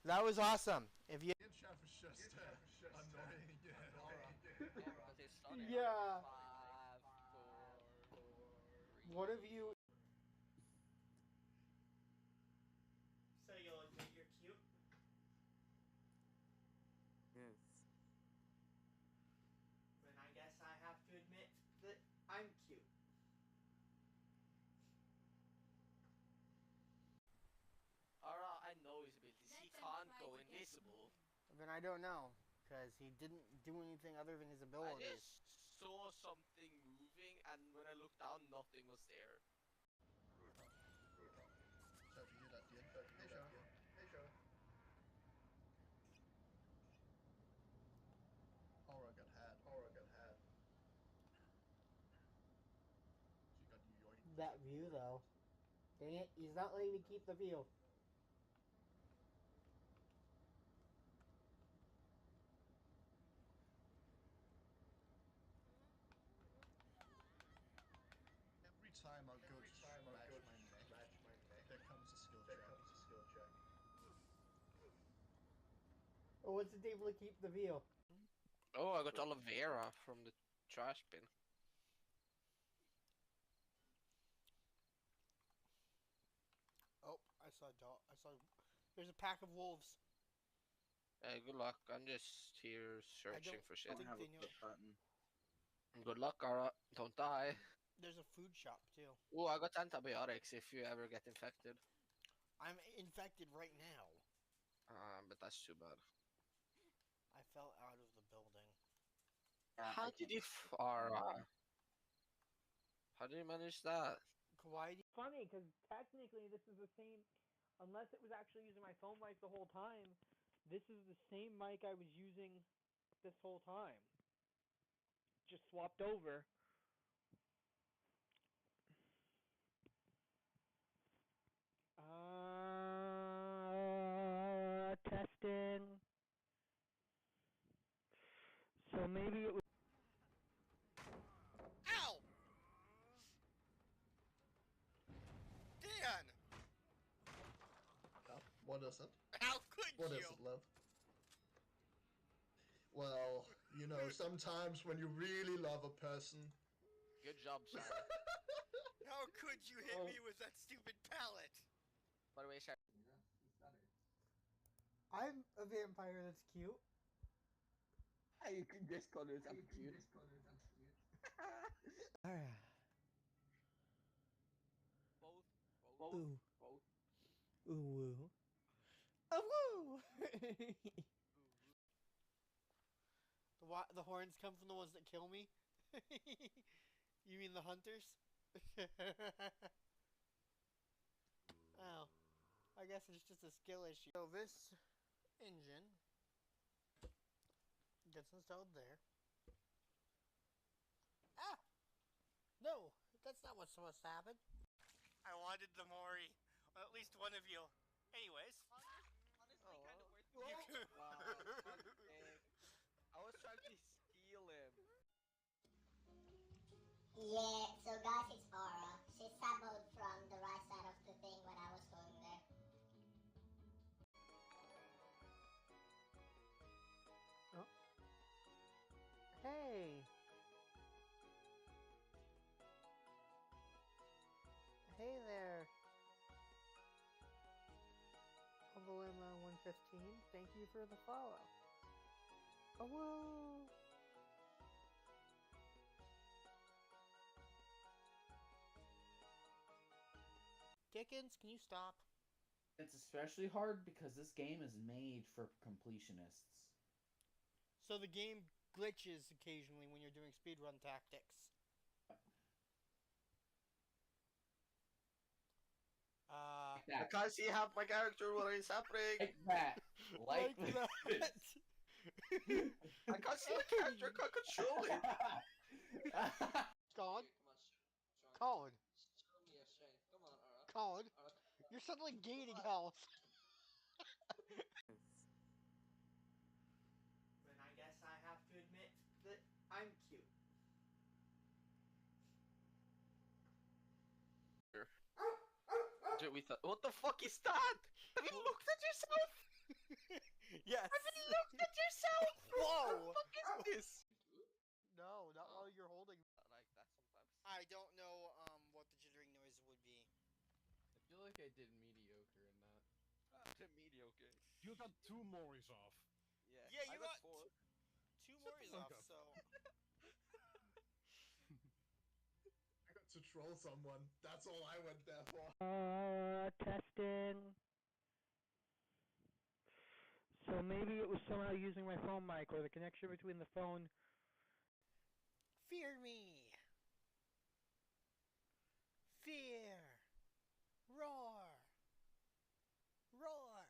That was awesome. If you Chef is just annoying. Yeah. 5, 4, 3. What have you? So you'll admit you're cute? Yes. Then I guess I have to admit that I'm cute. Alright, I know his abilities. He can't go invisible. Then I don't know, because he didn't do anything other than his I abilities. just saw something moving, and when I looked down, nothing was there. So if you hear that, dear. Hey, Sharon. Hey, Sharon. Aura got had. She got yoinked. That view, though. Dang it, he's not letting me keep the view. Every time I go to scratch my neck, there comes a skill check. Or was it able to keep the view? Oh, I got aloe vera from the trash bin. Oh, I saw a dog. There's a pack of wolves. Hey, good luck. I'm just here searching for shit. I think Have they a know. flip button. Good luck, Ara. Don't die. There's a food shop, too. Oh, I got antibiotics if you ever get infected. I'm infected right now. But that's too bad. I fell out of the building. How did you How did you manage that? Kawaii? Funny, because technically this is the same, unless it was actually using my phone mic the whole time, this is the same mic I was using this whole time. Just swapped over. Testing. So maybe it was. Ow! Dan! What is it? How could What you? is it, love? Well, you know, sometimes when you really love a person. Good job, Sharon. How could you hit me with that stupid pallet? By the way, Sharon. I'm a vampire that's cute. You can just call it I'm cute. Alright. Both. Ooh. Ooh woo. Oh woo! The horns come from the ones that kill me? You mean the hunters? Oh. I guess it's just a skill issue. So this engine gets installed there. Ah! No! That's not what's supposed to happen. I wanted the Mori. Well, at least one of you. Anyways. Honestly, kind of worth it. Wow. I was trying to steal him. Yeah, so guys, it's Aura. She sampled from the right side of the thing when I was going there. Oh. Hey! Hey there! Ovalima 115, thank you for the follow. Oh, whoa! Dickens, can you stop? It's especially hard because this game is made for completionists. So the game glitches occasionally when you're doing speedrun tactics. I can't see half my character. What is happening? Like that. Like that. I can't see my character. I can't control it. Colin? Colin? Colin? You're suddenly gaining health. Then I guess I have to admit that I'm cute. We thought, what the fuck is that? Have you looked at yourself? Yes. Look at yourself! Whoa! What the fuck is this? No, not while you're holding. Like that sometimes. I don't know what the jittering noise would be. I feel like I did mediocre in that. Mediocre. You got 2 Moris off. Yeah, I you got got 4. 2 more is fuck off, up. so I got to troll someone. That's all I went there for. Testing. So maybe it was somehow using my phone mic or the connection between the phone. fear me. Fear. Roar. Roar.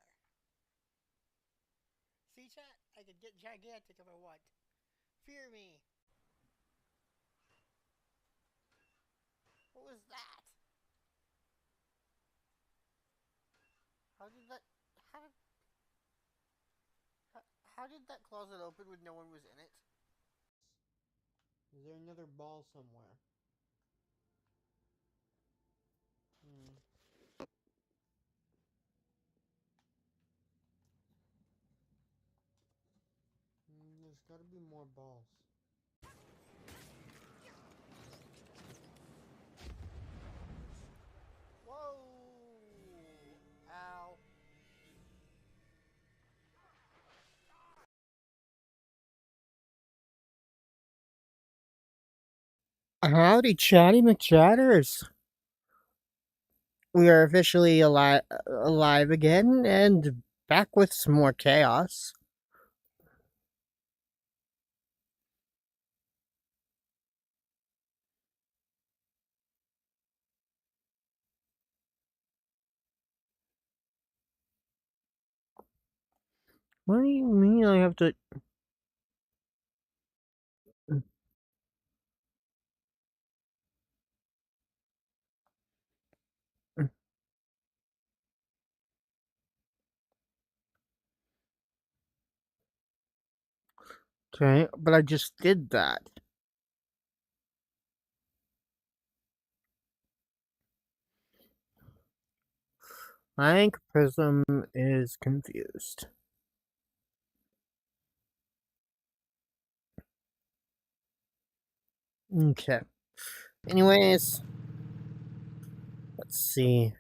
See, chat? I could get gigantic if I want. Fear me. What was that? How did that... How did that closet open when no one was in it? Is there another ball somewhere? There's gotta be more balls. Whoa! Ow. Howdy, Chatty McChatters. We are officially alive again and back with some more chaos. What do you mean I have to... Okay, but I just did that. I think Prism is confused. Okay. Anyways, let's see.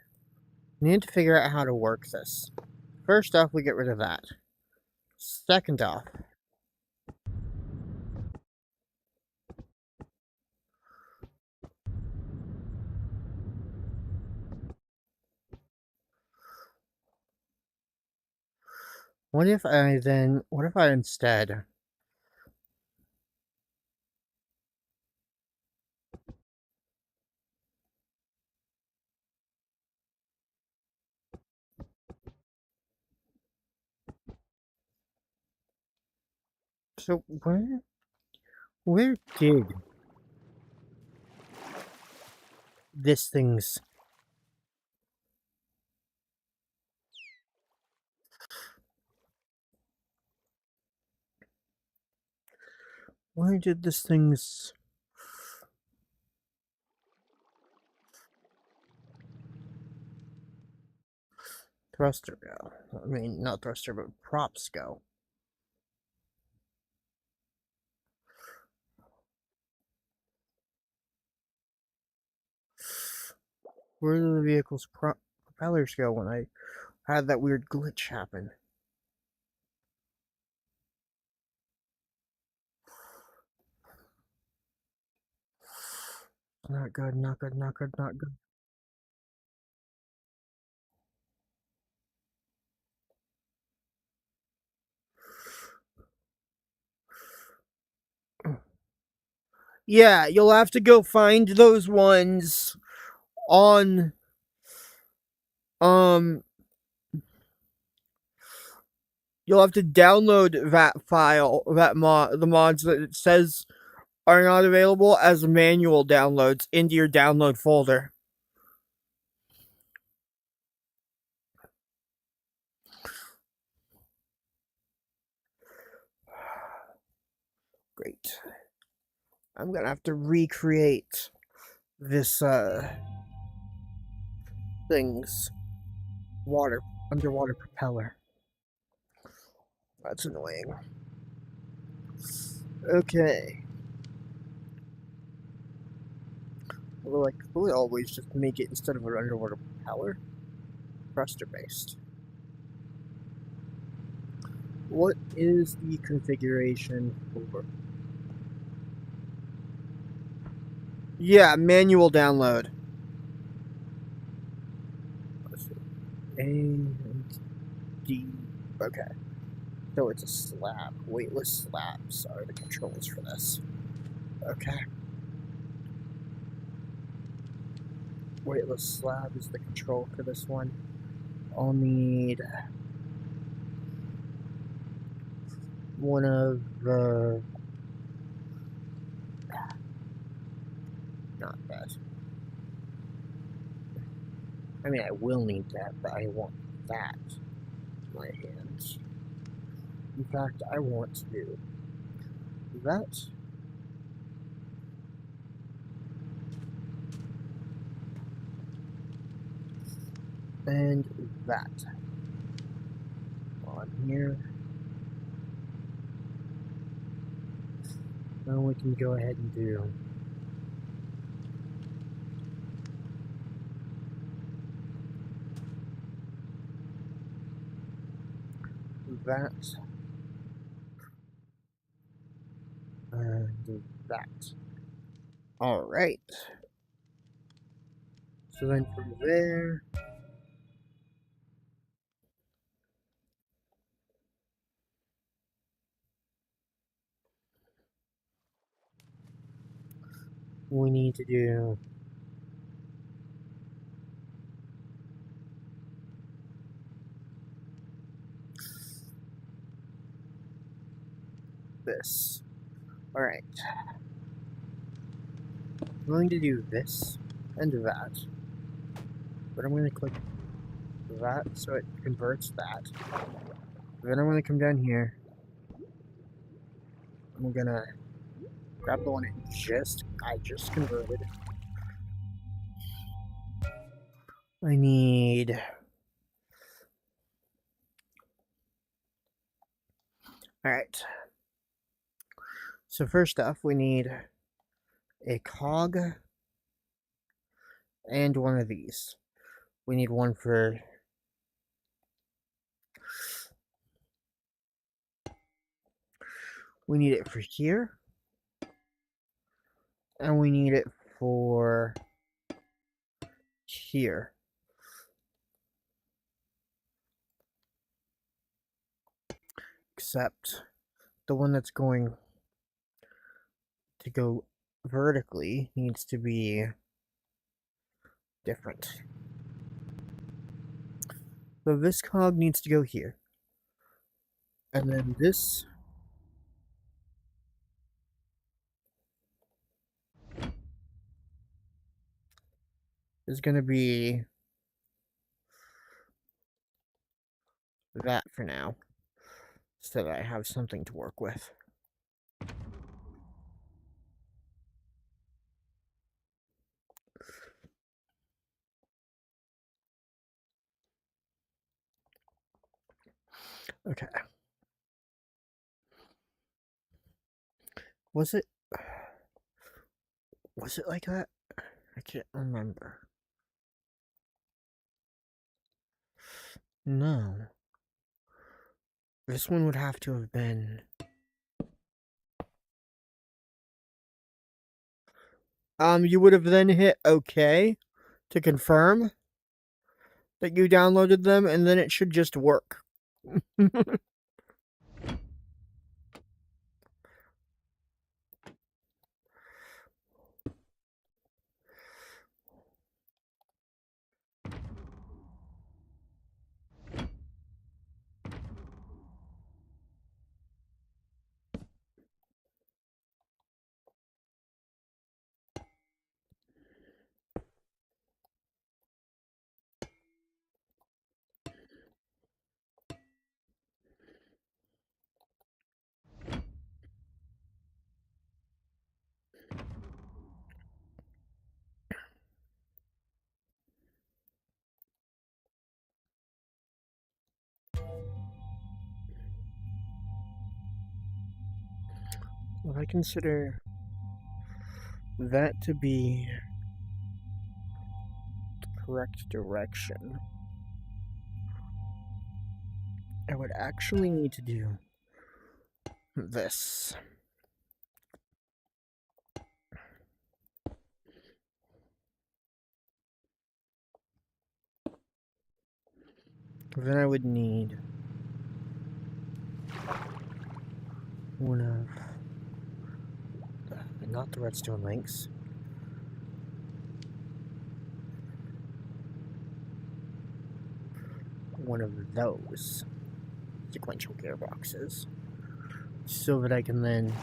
We need to figure out how to work this. First off, we get rid of that. Second off, what if I instead so where did this thing's where did this thing's thruster go? I mean, not thruster, but props go. Where did the vehicle's propellers go when I had that weird glitch happen? Not good, not good, not good, not good. Yeah, you'll have to go find those ones on you'll have to download that file, the mods that it says are not available as manual downloads into your download folder. Great. I'm gonna have to recreate this thing's underwater propeller. That's annoying. Okay. Although I could always just make it, instead of an underwater power, thruster based. What is the configuration for? Yeah, manual download. Let's see. A and D. Okay. So it's a slab, weightless slabs are the controls for this. Okay. Weightless slab is the control for this one. I'll need one of the... Not that. I mean, I will need that, but I want that in my hands. In fact, I want to do that. And that. On here. Then we can go ahead and do that. And that. Alright. So then from there, we need to do this. Alright. I'm going to do this and that. But I'm going to click that so it converts that. Then I'm going to come down here. I'm going to grab the one I just converted. I need... Alright. So first off, we need a cog and one of these. We need one for... We need it for here. And we need it for here. Except the one that's going to go vertically needs to be different. So this cog needs to go here. And then this is going to be that for now, so that I have something to work with. Okay. Was it like that? I can't remember. No. This one would have to have been... You would have then hit OK to confirm that you downloaded them, and then it should just work. If I consider that to be the correct direction, I would actually need to do this. Then I would need one of, not the redstone links. One of those sequential gearboxes, so that I can then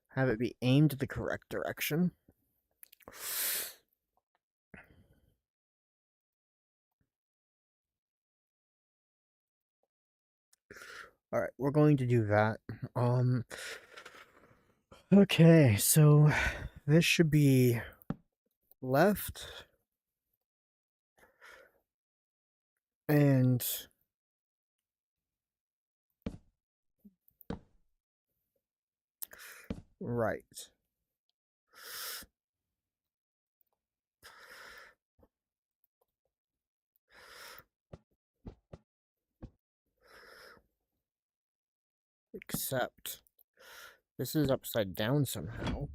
have it be aimed the correct direction. Alright, we're going to do that. Okay, so this should be left and right. Except this is upside down somehow.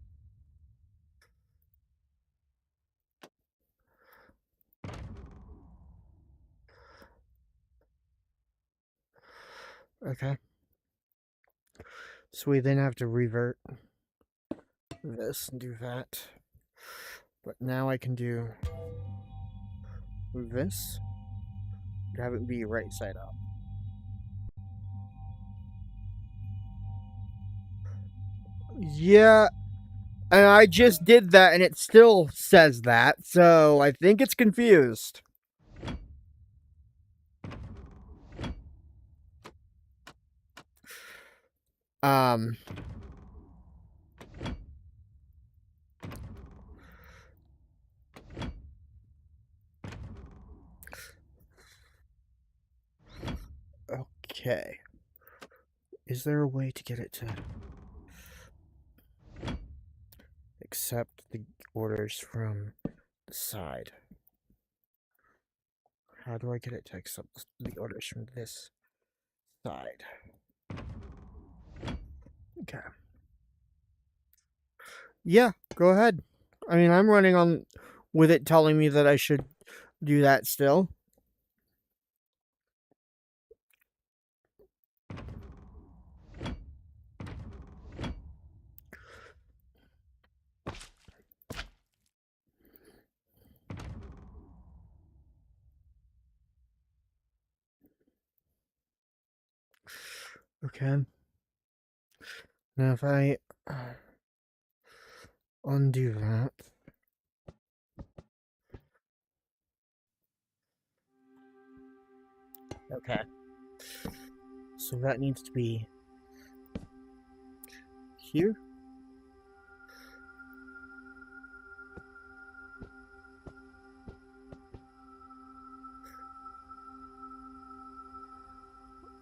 Okay. So we then have to revert this and do that. But now I can do this and have it be right side up. Yeah, and I just did that and it still says that, so I think it's confused. Okay. Is there a way to get it to accept the orders from the side? How do I get it to accept the orders from this side? Okay. Yeah, go ahead. I mean, I'm running on with it telling me that I should do that still. Okay. Now if I undo that. Okay. So that needs to be here.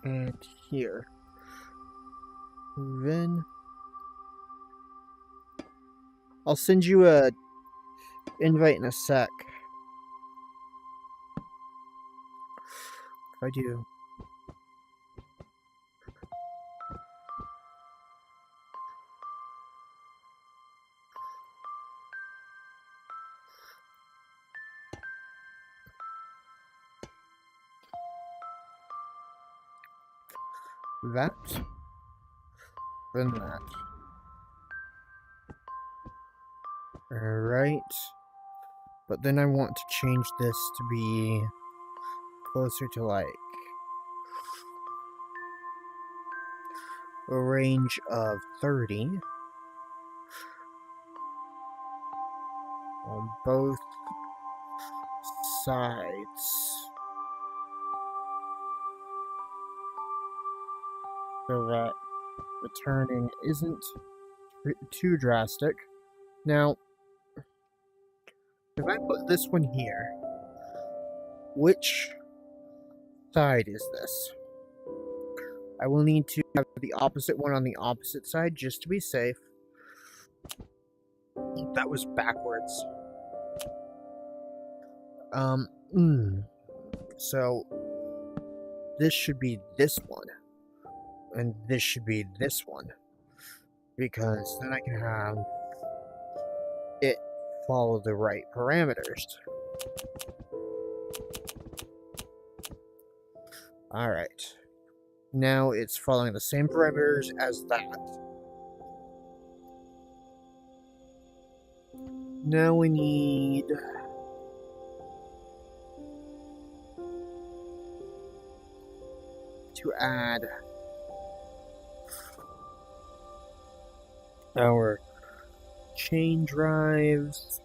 And here. Then I'll send you a invite in a sec. If I do. That. Then that. Alright. But then I want to change this to be closer to like a range of 30 on both sides. So that the turning isn't too drastic. Now, if I put this one here, which side is this? I will need to have the opposite one on the opposite side just to be safe. That was backwards. So this should be this one. And this should be this one. Because then I can have it follow the right parameters. Alright. Now it's following the same parameters as that. Now we need to add our chain drives.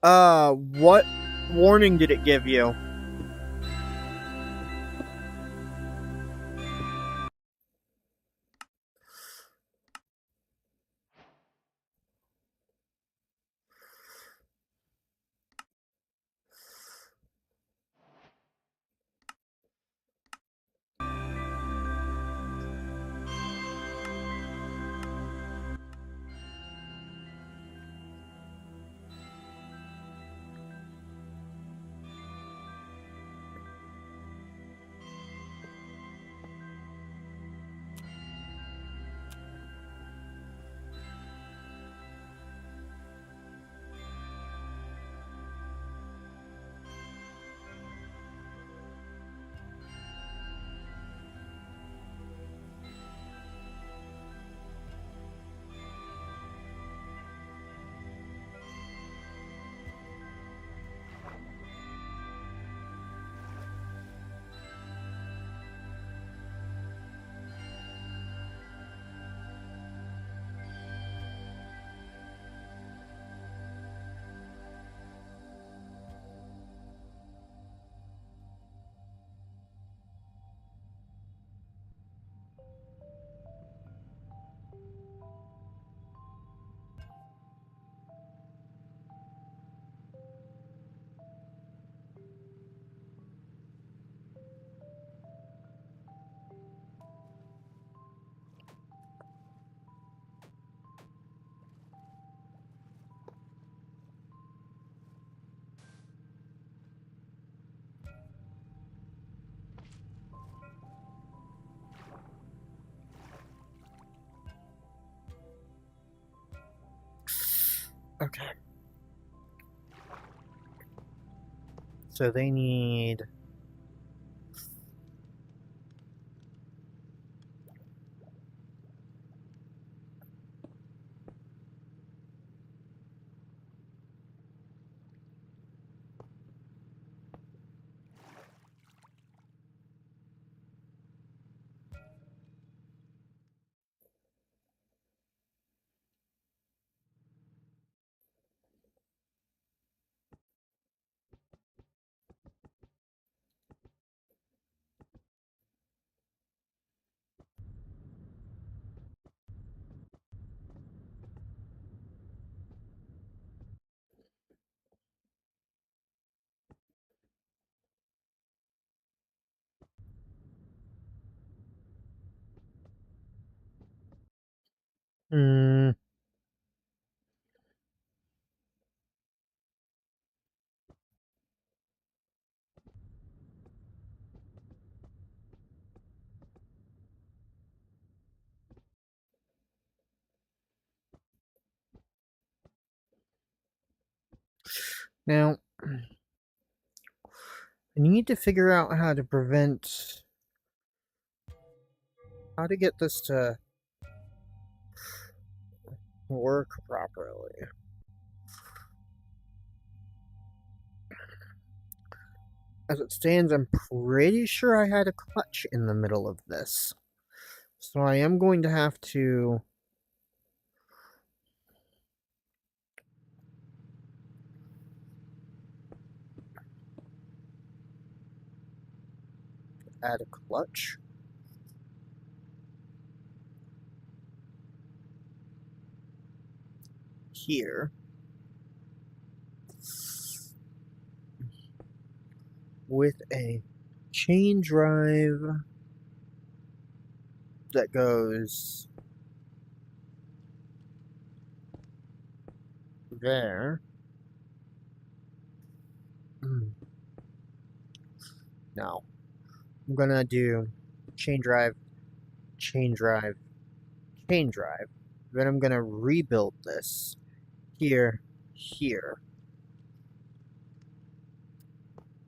What warning did it give you? Okay. So they need... Now, I need to figure out how to prevent... how to get this to work properly. As it stands, I'm pretty sure I had a clutch in the middle of this. So I am going to have to... add a clutch. Here. With a chain drive that goes there. No. I'm gonna do chain drive, chain drive, chain drive. Then I'm gonna rebuild this here, here,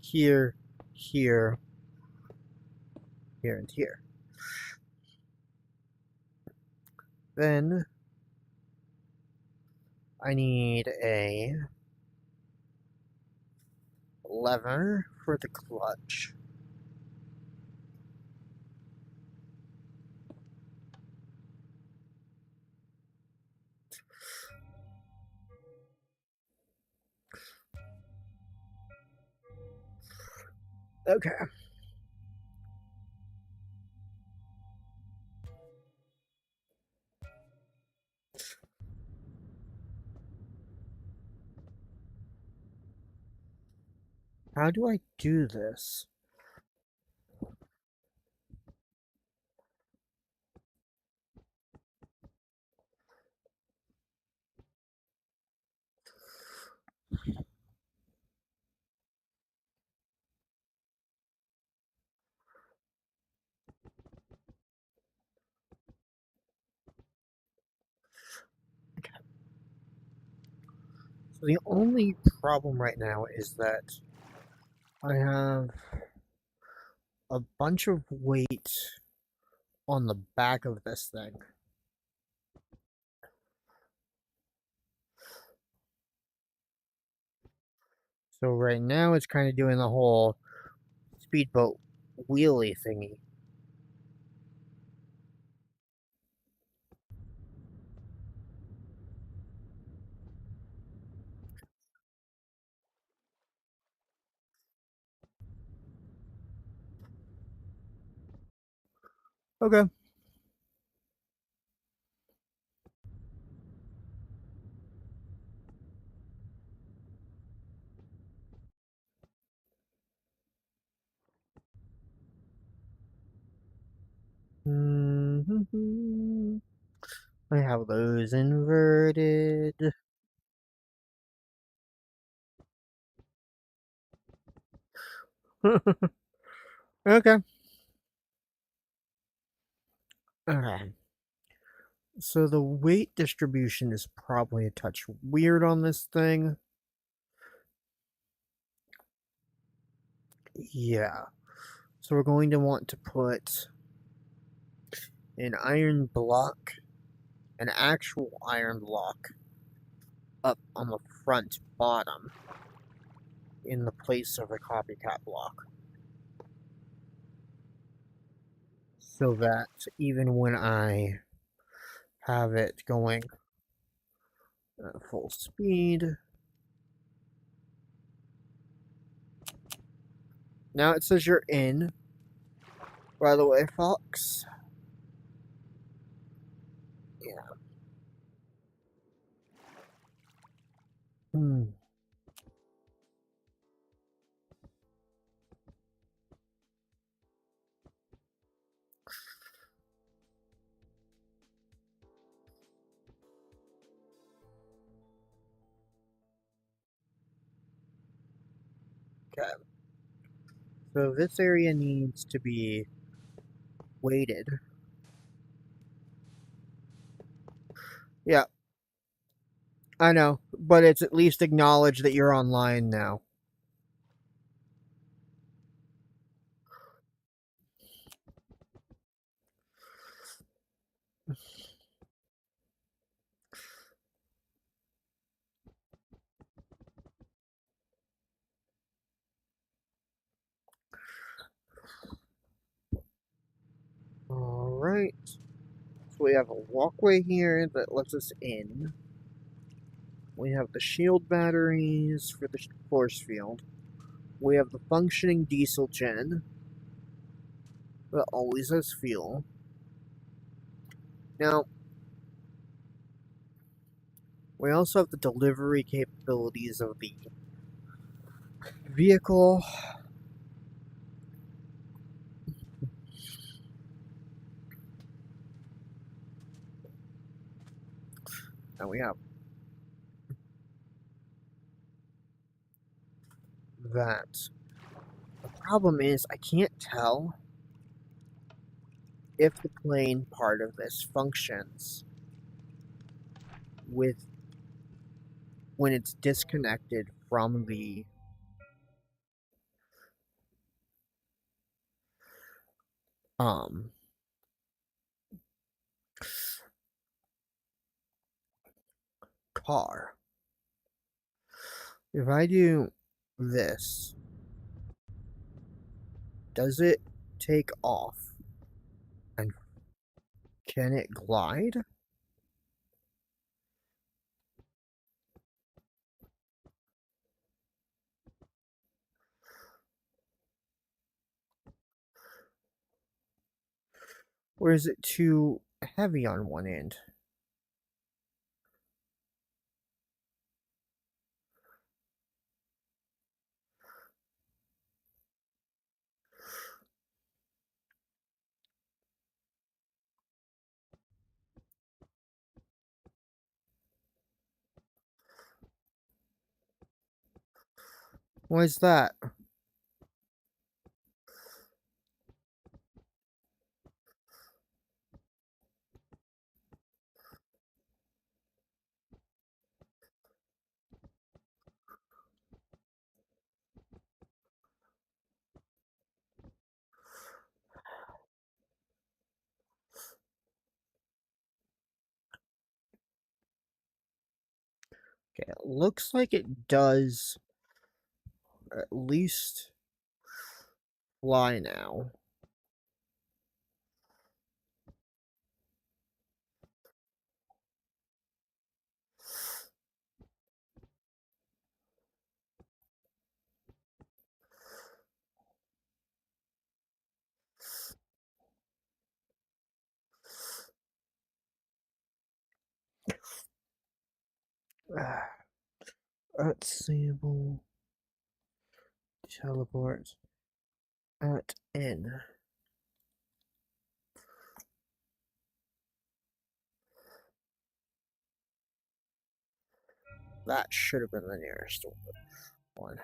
here, here, here, and here. Then I need a lever for the clutch. Okay. How do I do this? So the only problem right now is that I have a bunch of weight on the back of this thing. So right now it's kind of doing the whole speedboat wheelie thingy. Okay. I have those inverted. Okay. Alright. So the weight distribution is probably a touch weird on this thing. Yeah. So we're going to want to put an iron block, an actual iron block, up on the front bottom in the place of a copycat block. So that even when I have it going at full speed. Now it says you're in. By the way, Fox. Yeah. Okay. So this area needs to be weighted. Yeah. I know, but it's at least acknowledged that you're online now. Alright. So we have a walkway here that lets us in. We have the shield batteries for the force field. We have the functioning diesel gen that always has fuel. Now, we also have the delivery capabilities of the vehicle. Now we have that. The problem is I can't tell if the plane part of this functions with when it's disconnected from the car. If I do this, does it take off? And can it glide? Or is it too heavy on one end? Why is that? Okay, it looks like it does at least fly now. Unstable. Teleport at N. That should have been the nearest one.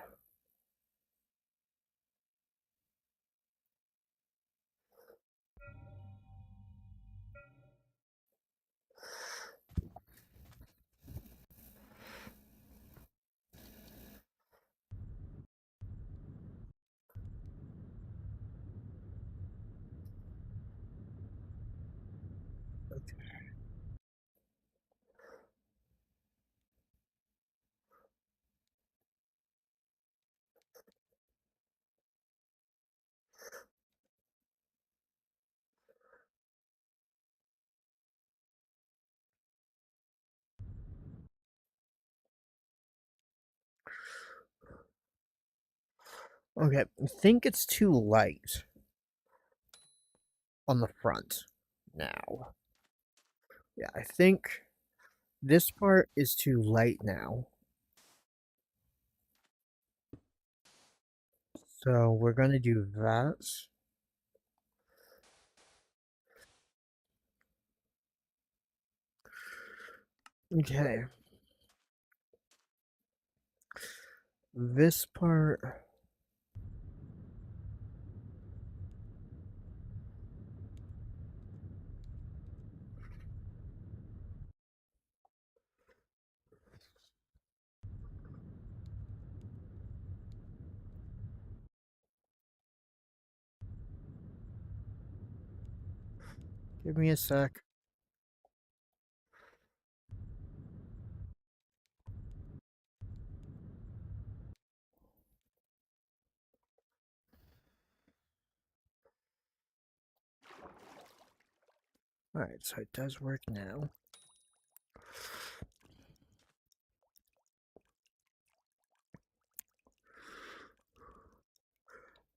Okay, I think it's too light on the front now. Yeah, I think this part is too light now. So we're going to do that. Okay. This part... Give me a sec. Alright, so it does work now.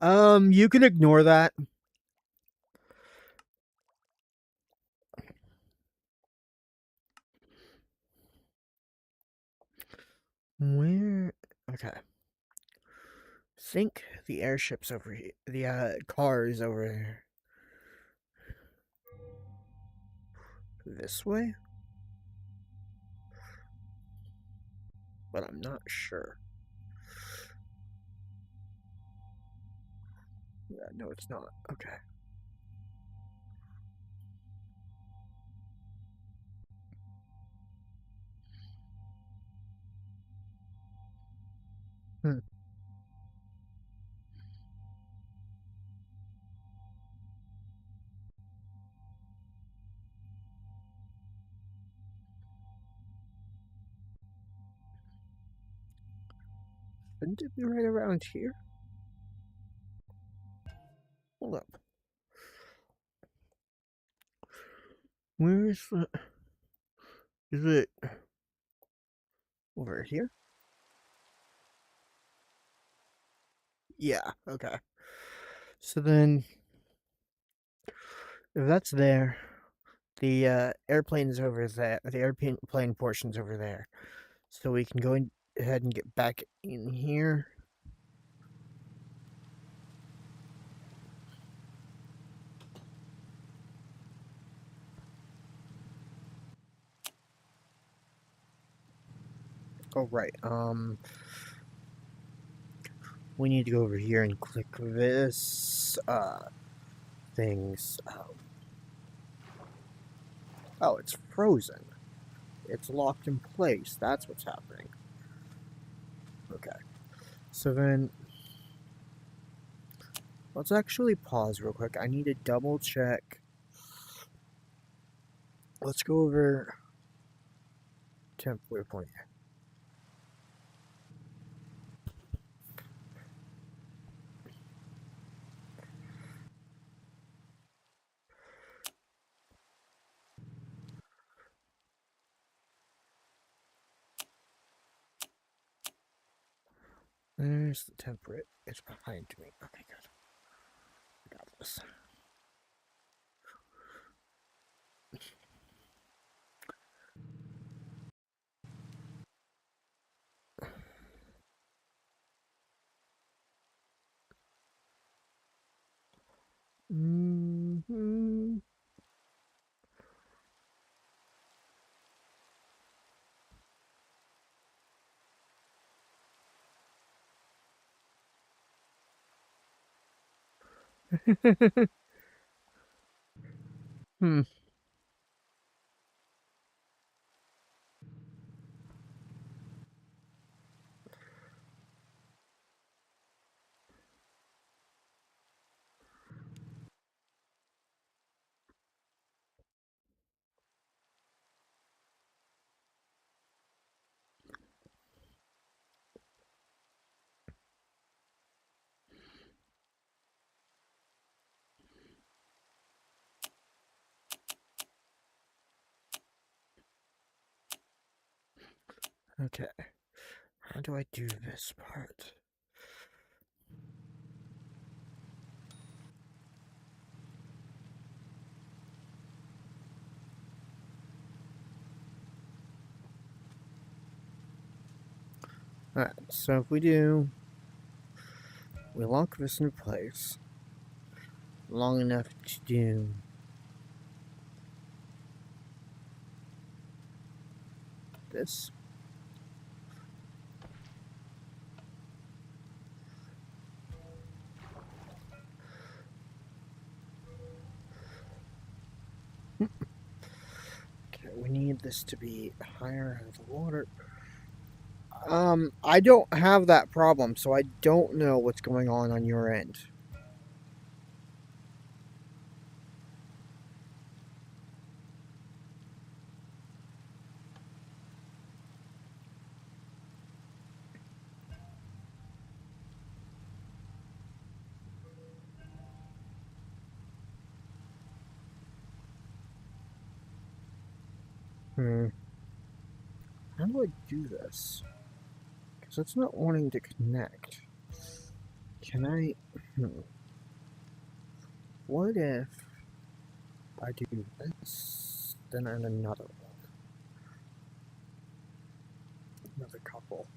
You can ignore that. Where? Okay. Think the airship's over here. The car is over here. This way? but I'm not sure. Yeah, no, it's not. Okay. Hmm. Shouldn't it be right around here? Hold up. Where is the... Is it... over here? Yeah, okay. So then... if that's there, the airplane's over there. The airplane portion's over there. So we can go ahead and get back in here. Oh, right. We need to go over here and click this, things. Oh, it's frozen. It's locked in place. That's what's happening. Okay. So then, let's actually pause real quick. I need to double check. Let's go over temp waypoint. There's the temperate. It's behind me. Okay, good. I got this. Mm-hmm. Hmm. Okay. How do I do this part? Alright, so if we lock this in place long enough to do this. Okay, we need this to be higher out of the water. I don't have that problem, so I don't know what's going on your end. How do I do this? Because it's not wanting to connect. Can I... What if I do this, then add another one? Another couple.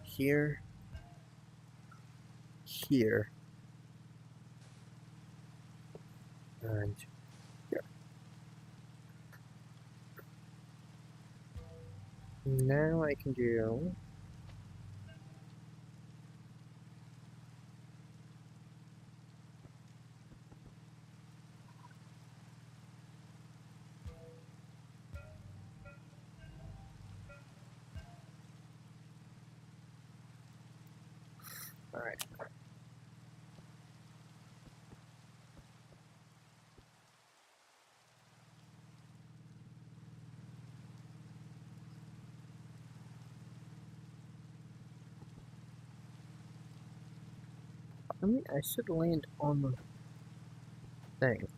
Here. Here. And here. Now I can do Alright. I mean, I should land on the thing.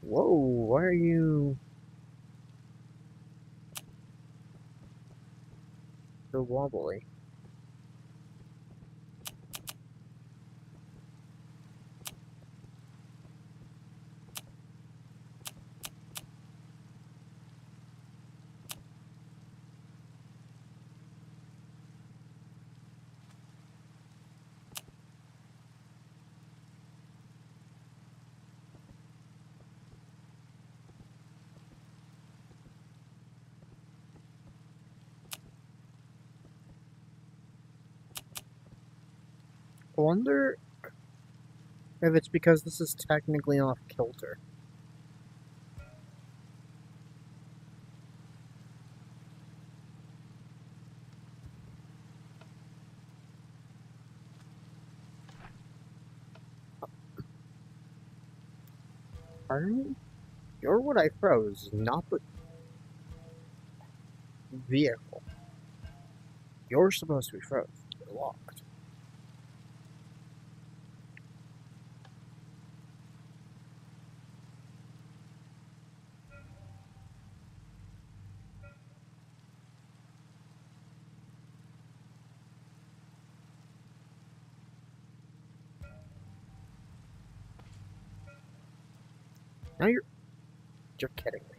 Whoa, why are you so wobbly? I wonder if it's because this is technically off kilter. Pardon me? You're what I froze, not the vehicle. You're supposed to be froze. You're locked. Now you're kidding me.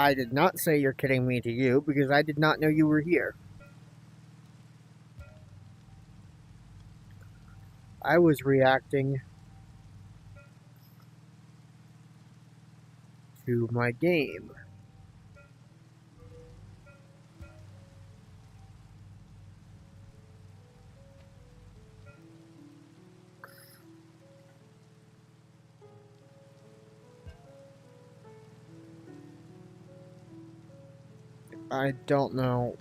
I did not say you're kidding me to you because I did not know you were here. I was reacting to my game. I don't know.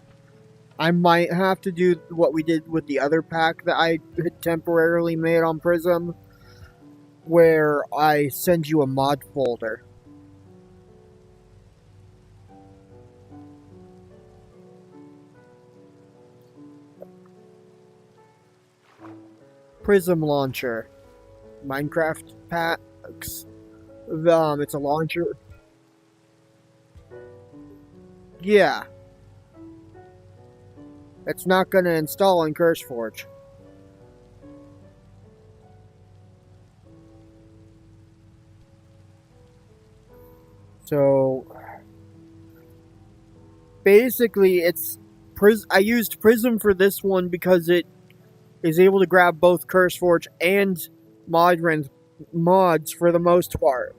I might have to do what we did with the other pack that I had temporarily made on Prism, where I send you a mod folder. Prism Launcher. Minecraft packs. It's a launcher. Yeah. It's not going to install in CurseForge. So basically, I used Prism for this one because it is able to grab both CurseForge and mods for the most part.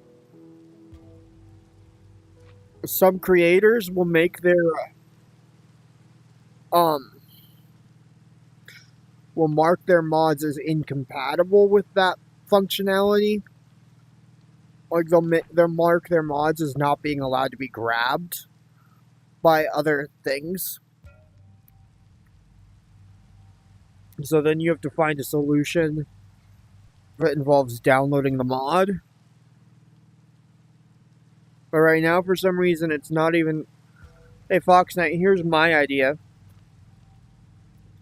Some creators will make their will mark their mods as incompatible with that functionality. Like they'll mark their mods as not being allowed to be grabbed by other things. So then you have to find a solution that involves downloading the mod. But right now, for some reason, it's not even... Hey, Fox Knight, here's my idea.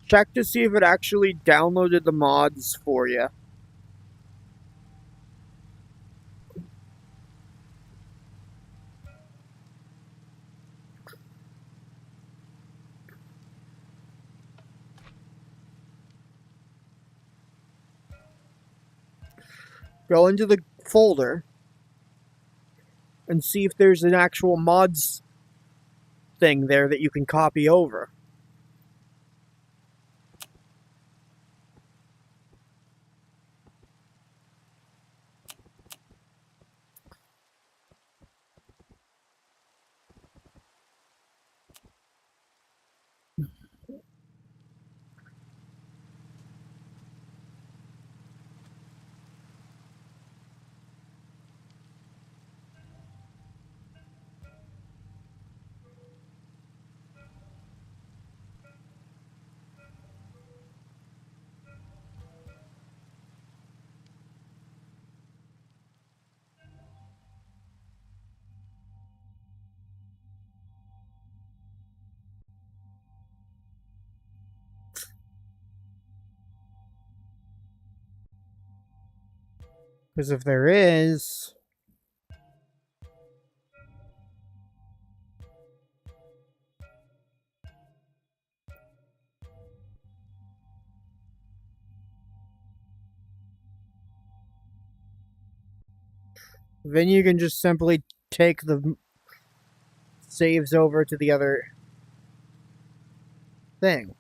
Check to see if it actually downloaded the mods for you. Go into the folder and see if there's an actual mods thing there that you can copy over. Because if there is, then you can just simply take the saves over to the other thing.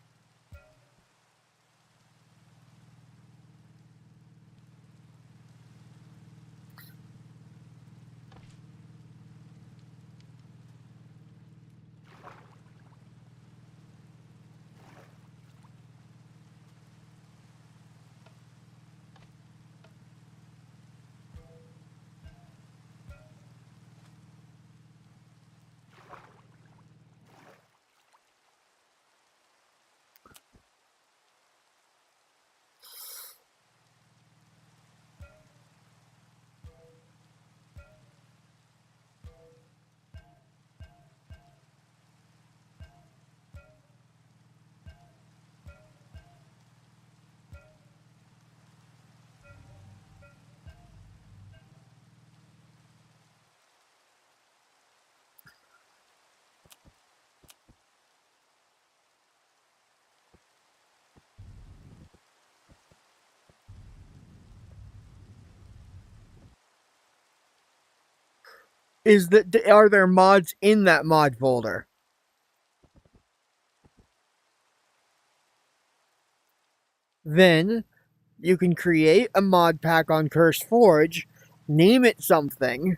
Are there mods in that mod folder? Then you can create a mod pack on CurseForge, name it something,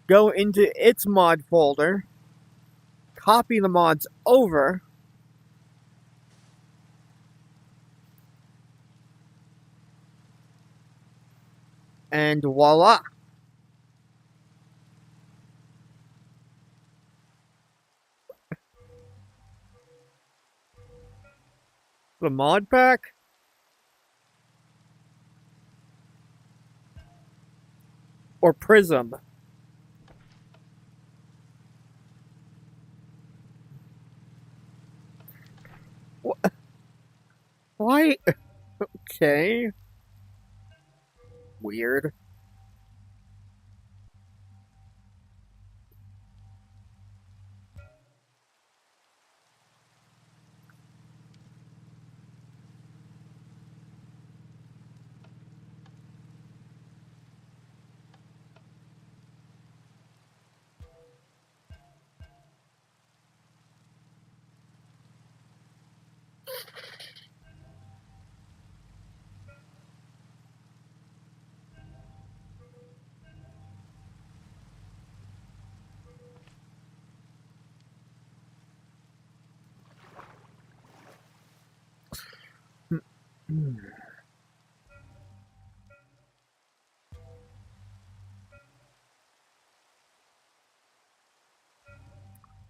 go into its mod folder, copy the mods over, and voila. The mod pack? Or Prism? Why? Okay. Weird.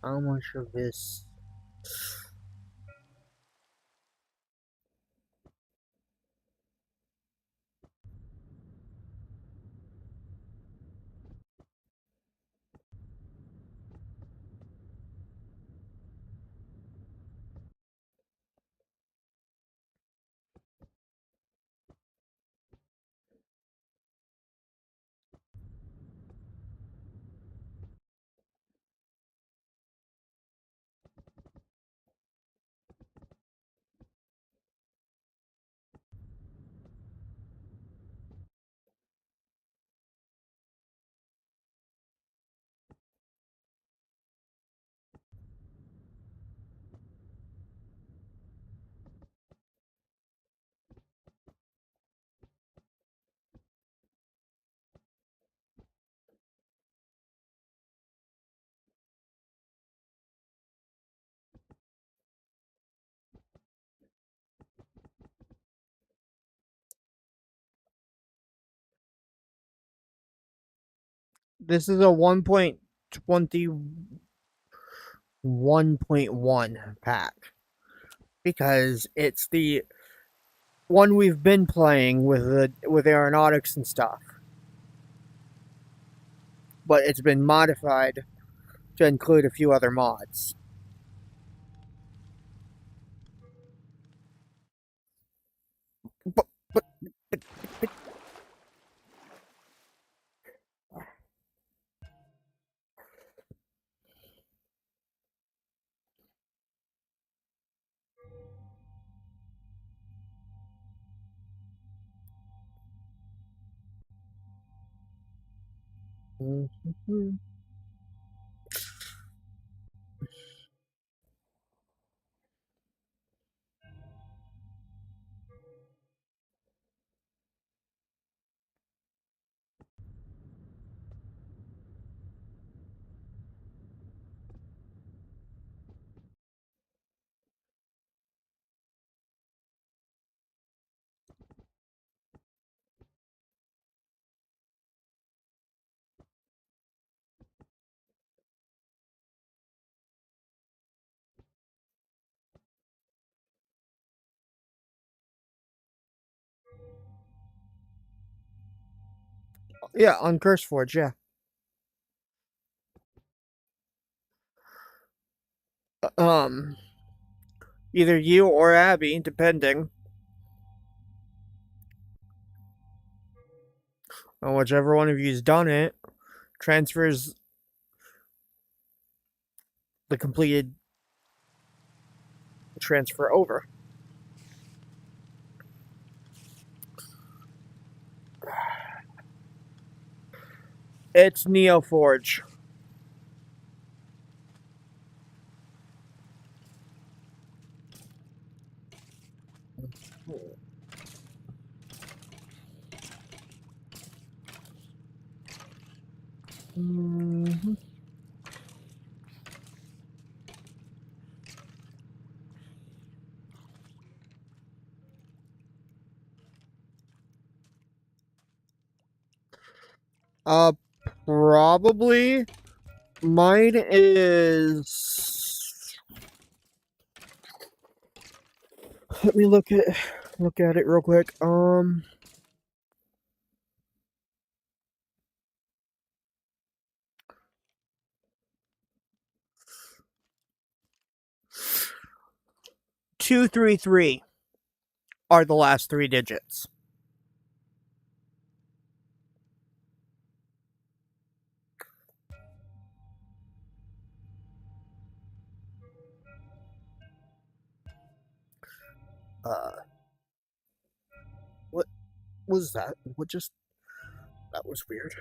How much of this? This is a 1.21.1 pack. Because it's the one we've been playing with aeronautics and stuff. But it's been modified to include a few other mods. But yeah, on CurseForge, yeah. Either you or Abby, depending on whichever one of you's done it, transfers the completed transfer over. It's NeoForge. Mm-hmm. Probably. Mine is. Let me look at it real quick. 233 are the last 3 digits. What was that? That was weird.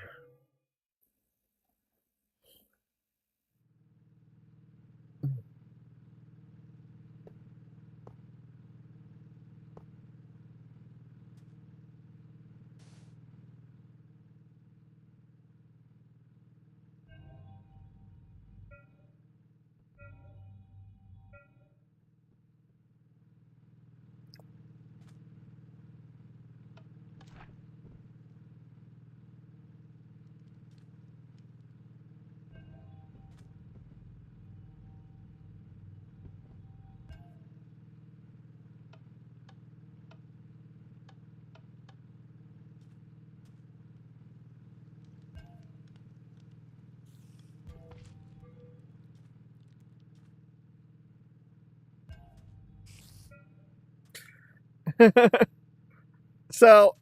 So,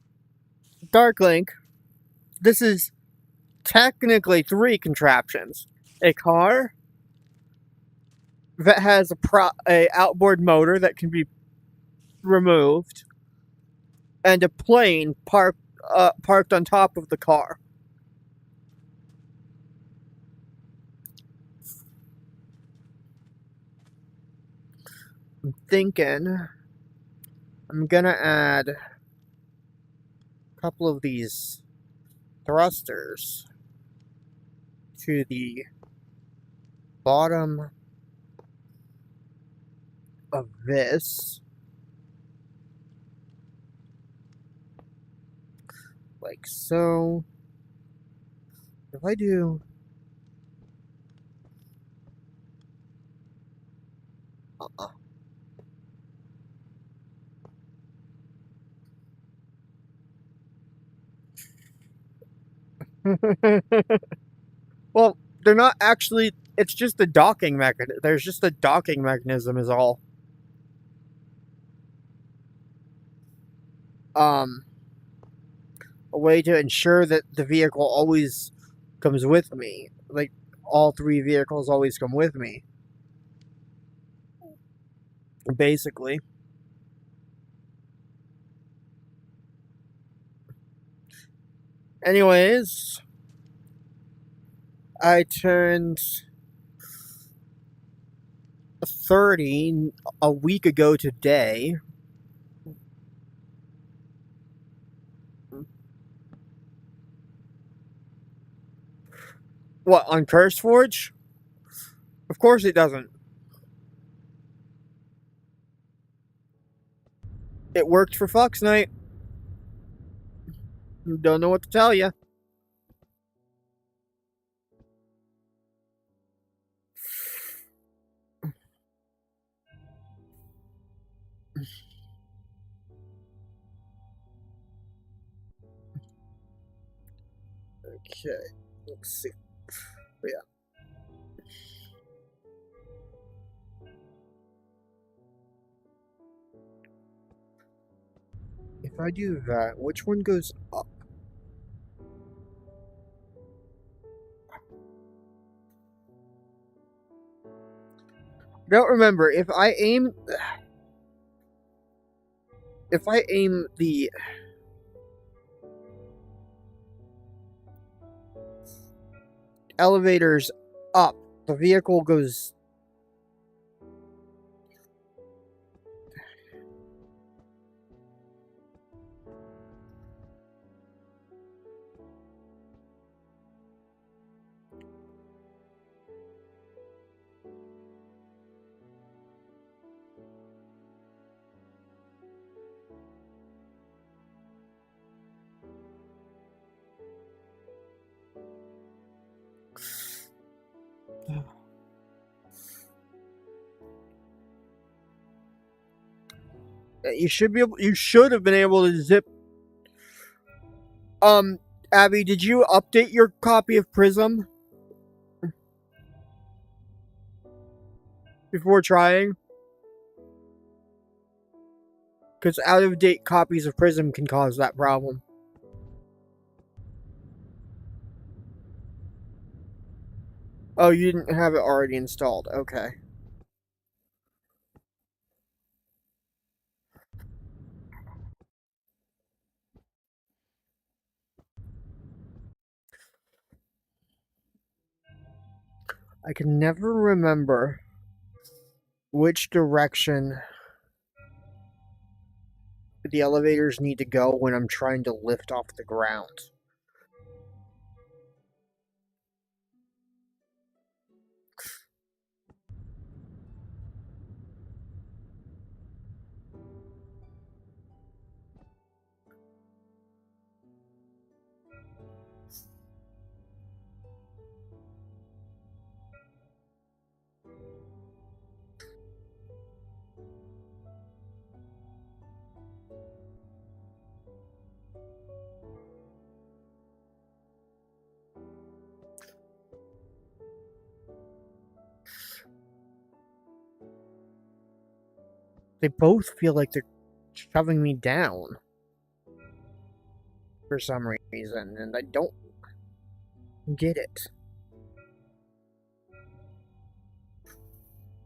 Darklink, this is technically 3 contraptions. A car that has a outboard motor that can be removed, and a plane parked on top of the car. I'm thinking I'm gonna add a couple of these thrusters to the bottom of this, like so. If I do... Well, they're not actually... It's just a docking mechanism. There's just a docking mechanism is all. A way to ensure that the vehicle always comes with me. Like, all 3 vehicles always come with me. Basically. Anyways, I turned 30 a week ago today. What, on CurseForge? Of course it doesn't. It worked for Fox Night. Don't know what to tell you. Okay, let's see. Yeah. If I do that, which one goes up? I don't remember. If I aim the elevators up, the vehicle goes... You should be able... You should have been able to zip... Abby, did you update your copy of Prism? Before trying? Because out-of-date copies of Prism can cause that problem. Oh, you didn't have it already installed. Okay. I can never remember which direction the elevators need to go when I'm trying to lift off the ground. They both feel like they're shoving me down for some reason, and I don't get it.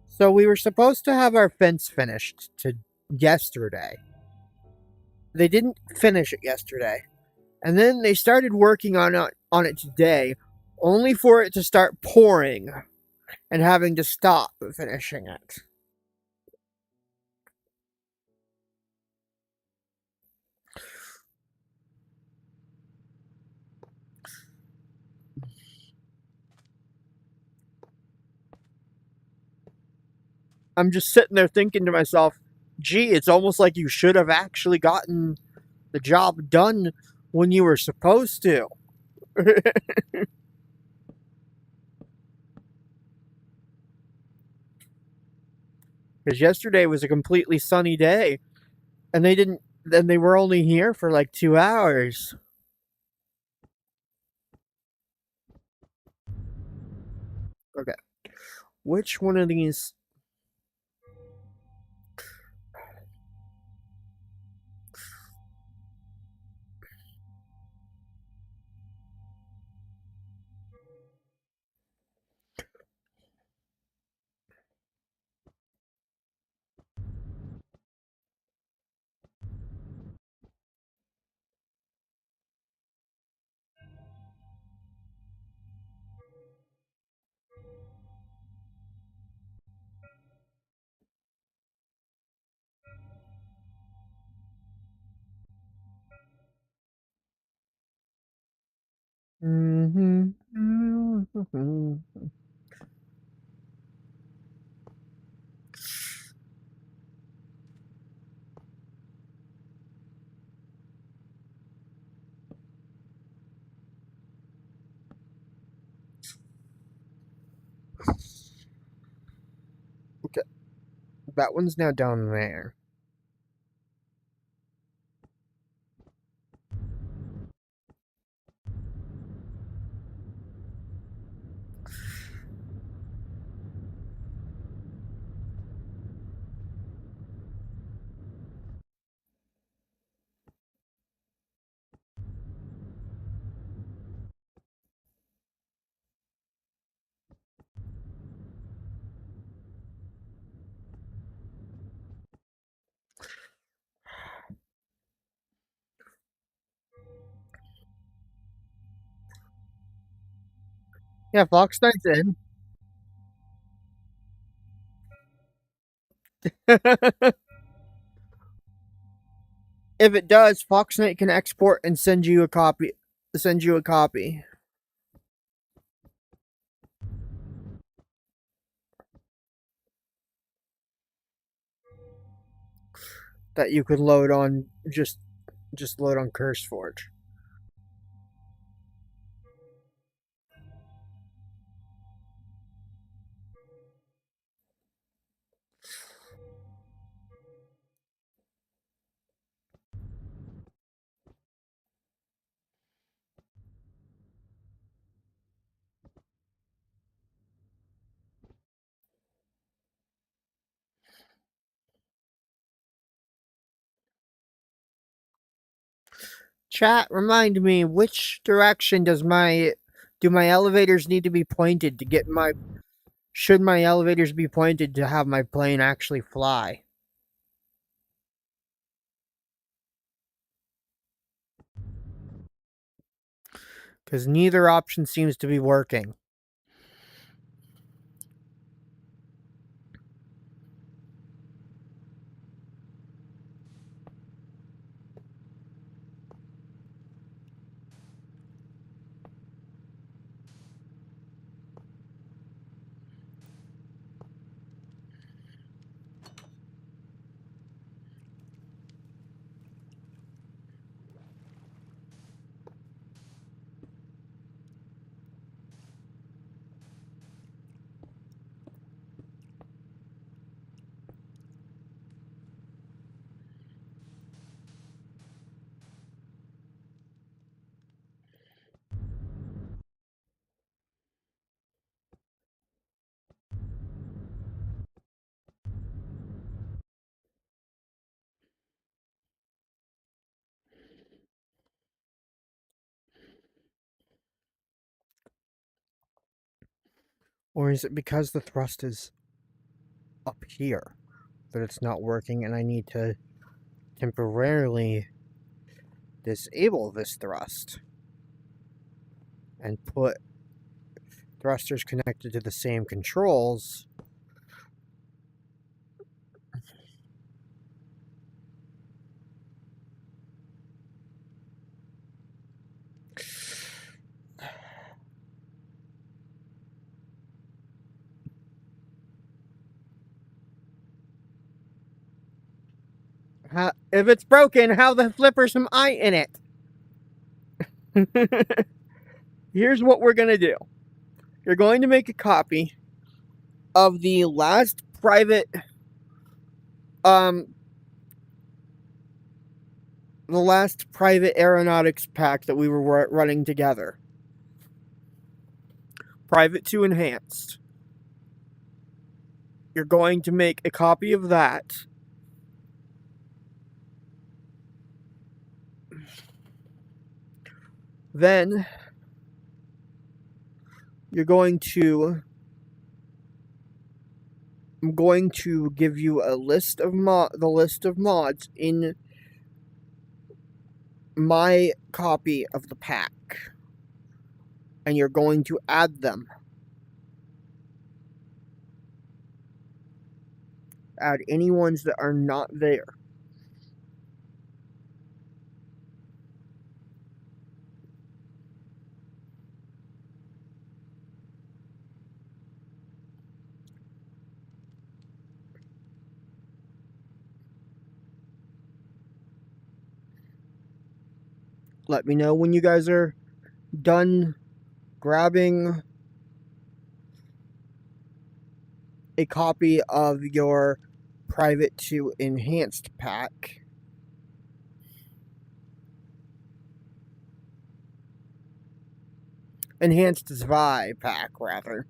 So we were supposed to have our fence finished yesterday. They didn't finish it yesterday. And then they started working on it today, only for it to start pouring and having to stop finishing it. I'm just sitting there thinking to myself, gee, it's almost like you should have actually gotten the job done when you were supposed to. Because yesterday was a completely sunny day, and they were only here for like 2 hours. Okay. Which one of these? Okay. That one's now down there. Yeah, Fox Knight's in. If it does, Fox Knight can export and send you a copy. That you could load on just load on CurseForge. Chat, remind me, which direction do my elevators need to be pointed to get my... Should my elevators be pointed to have my plane actually fly? Because neither option seems to be working. Or is it because the thrust is up here that it's not working and I need to temporarily disable this thrust and put thrusters connected to the same controls? If it's broken, how the flippers am I in it? Here's what we're going to do. You're going to make a copy of the last private the last private aeronautics pack that we were running together. Private 2 Enhanced. You're going to make a copy of that. Then you're going to... I'm going to give you a list of the list of mods in my copy of the pack. And you're going to add them. Add any ones that are not there. Let me know when you guys are done grabbing a copy of your Private 2 Enhanced pack. Enhanced Zwei pack, rather.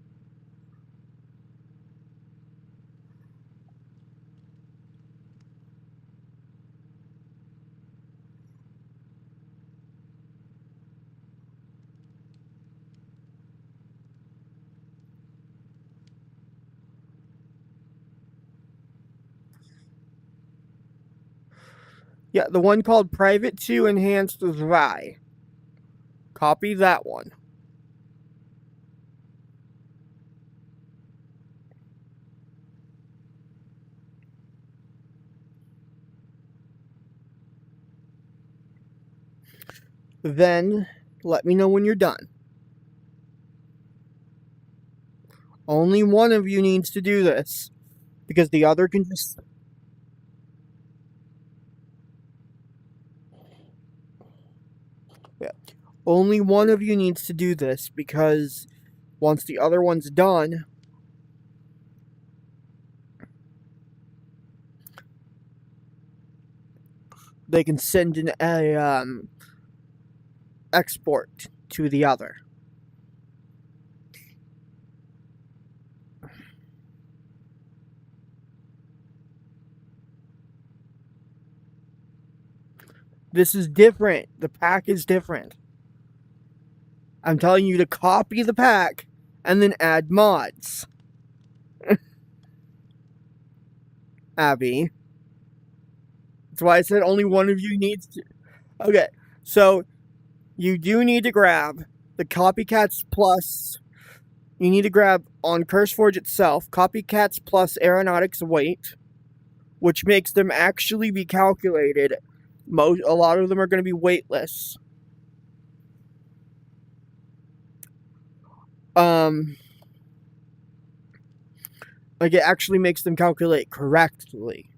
Yeah, the one called Private 2 Enhanced Zwei. Copy that one. Then, let me know when you're done. Only one of you needs to do this, because the other can just... Yeah. Only one of you needs to do this, because once the other one's done, they can send an export to the other. This is different. The pack is different. I'm telling you to copy the pack and then add mods. Abby. That's why I said only one of you needs to... Okay, so you do need to grab the Copycats Plus. You need to grab on CurseForge itself, Copycats Plus Aeronautics Weight, which makes them actually be calculated. A lot of them are going to be weightless. Like, it actually makes them calculate correctly.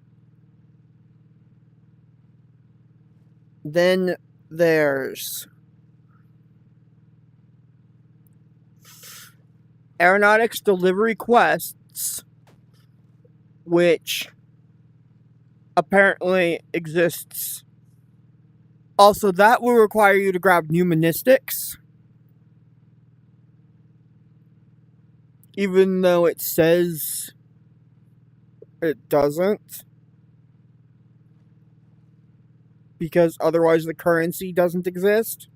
Then there's Aeronautics Delivery Quests, which apparently exists. Also, that will require you to grab Numenistics, even though it says it doesn't, because otherwise the currency doesn't exist.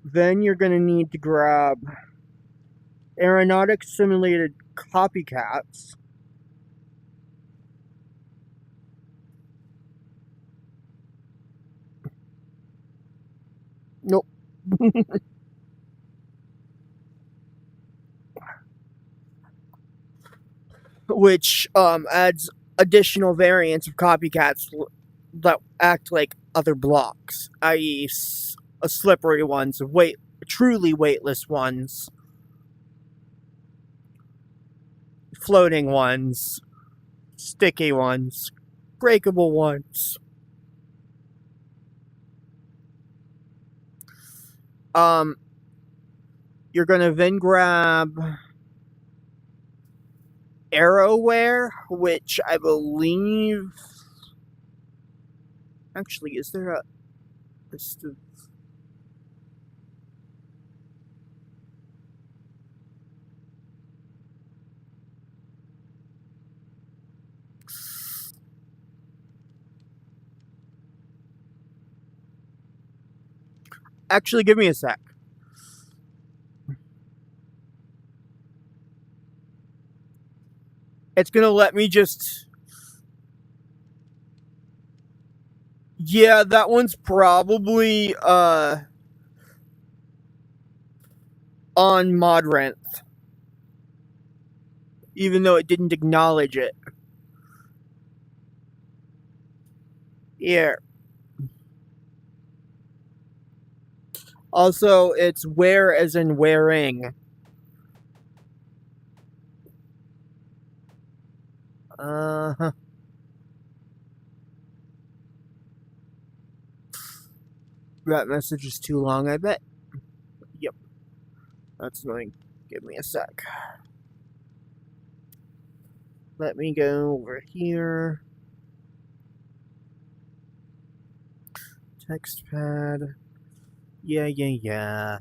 Then you're going to need to grab Aeronautics Simulated Copycats. Nope. Which adds additional variants of copycats that act like other blocks, i.e. slippery ones, truly weightless ones, floating ones, sticky ones, breakable ones. You're gonna then grab Arrowware, which I believe. Actually, is there a list of. Actually, give me a sec. It's gonna let me just. Yeah, that one's probably on Modranth. Even though it didn't acknowledge it. Here. Also, it's wear as in wearing. That message is too long, I bet. Yep. That's annoying. Give me a sec. Let me go over here. Text pad. Yeah.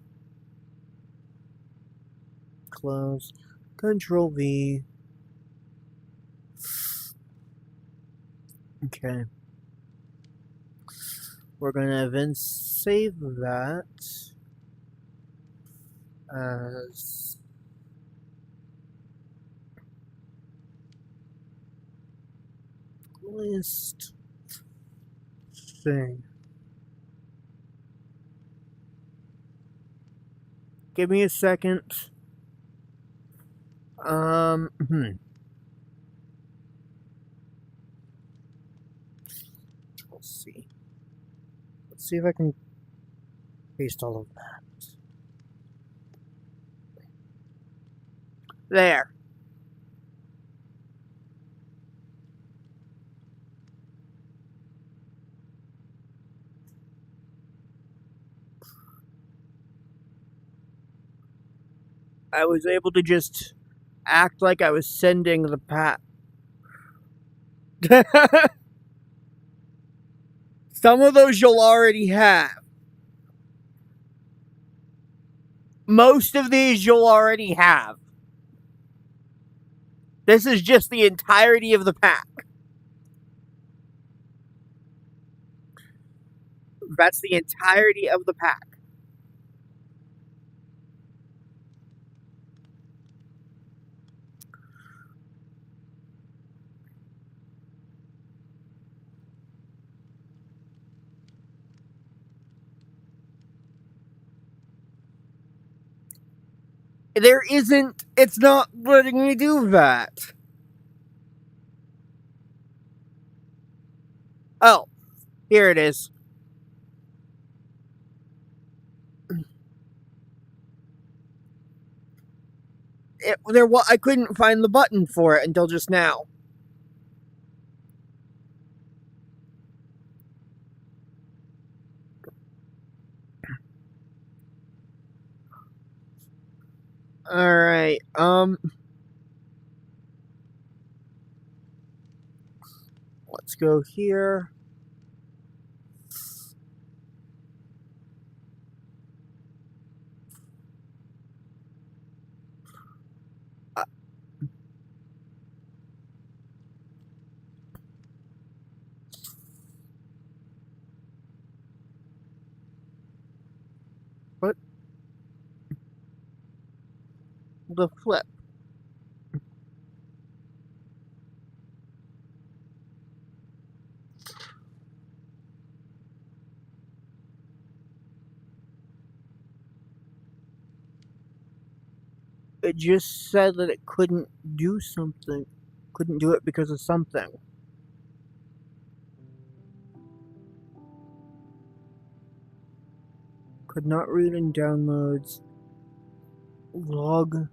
Close. Control V. Okay. We're gonna then save that as list thing. Give me a second. Let's see. Let's see if I can paste all of that. There. I was able to just act like I was sending the pat. Some of those you'll already have. Most of these you'll already have. This is just the entirety of the pack. That's the entirety of the pack. There isn't. It's not letting me do that. Oh, here it is. I couldn't find the button for it until just now. Alright, let's go here. What? The flip. It just said that it couldn't do something. Couldn't do it because of something. Could not read in downloads. Log.json.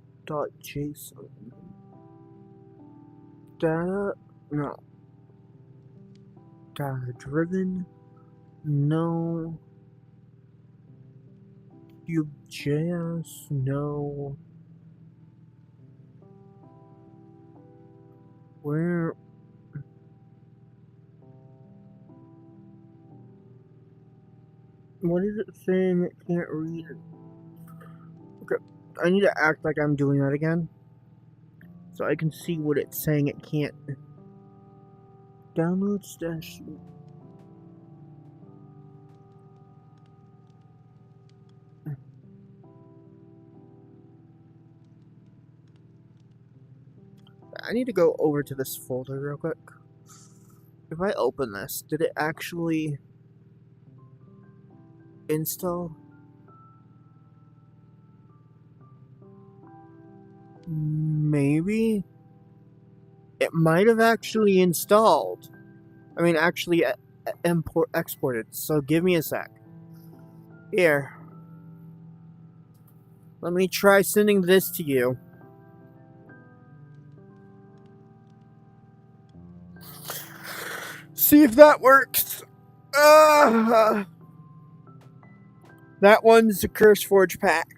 Data No. Data driven. No. Cube.js. No. Where? What is it saying it can't read? Okay, I need to act like I'm doing that again, so I can see what it's saying it can't. Download stash. I need to go over to this folder real quick. If I open this, did it actually install? Maybe. It might have actually installed. I mean, actually exported. So give me a sec. Here. Let me try sending this to you. See if that works. That one's the CurseForge pack.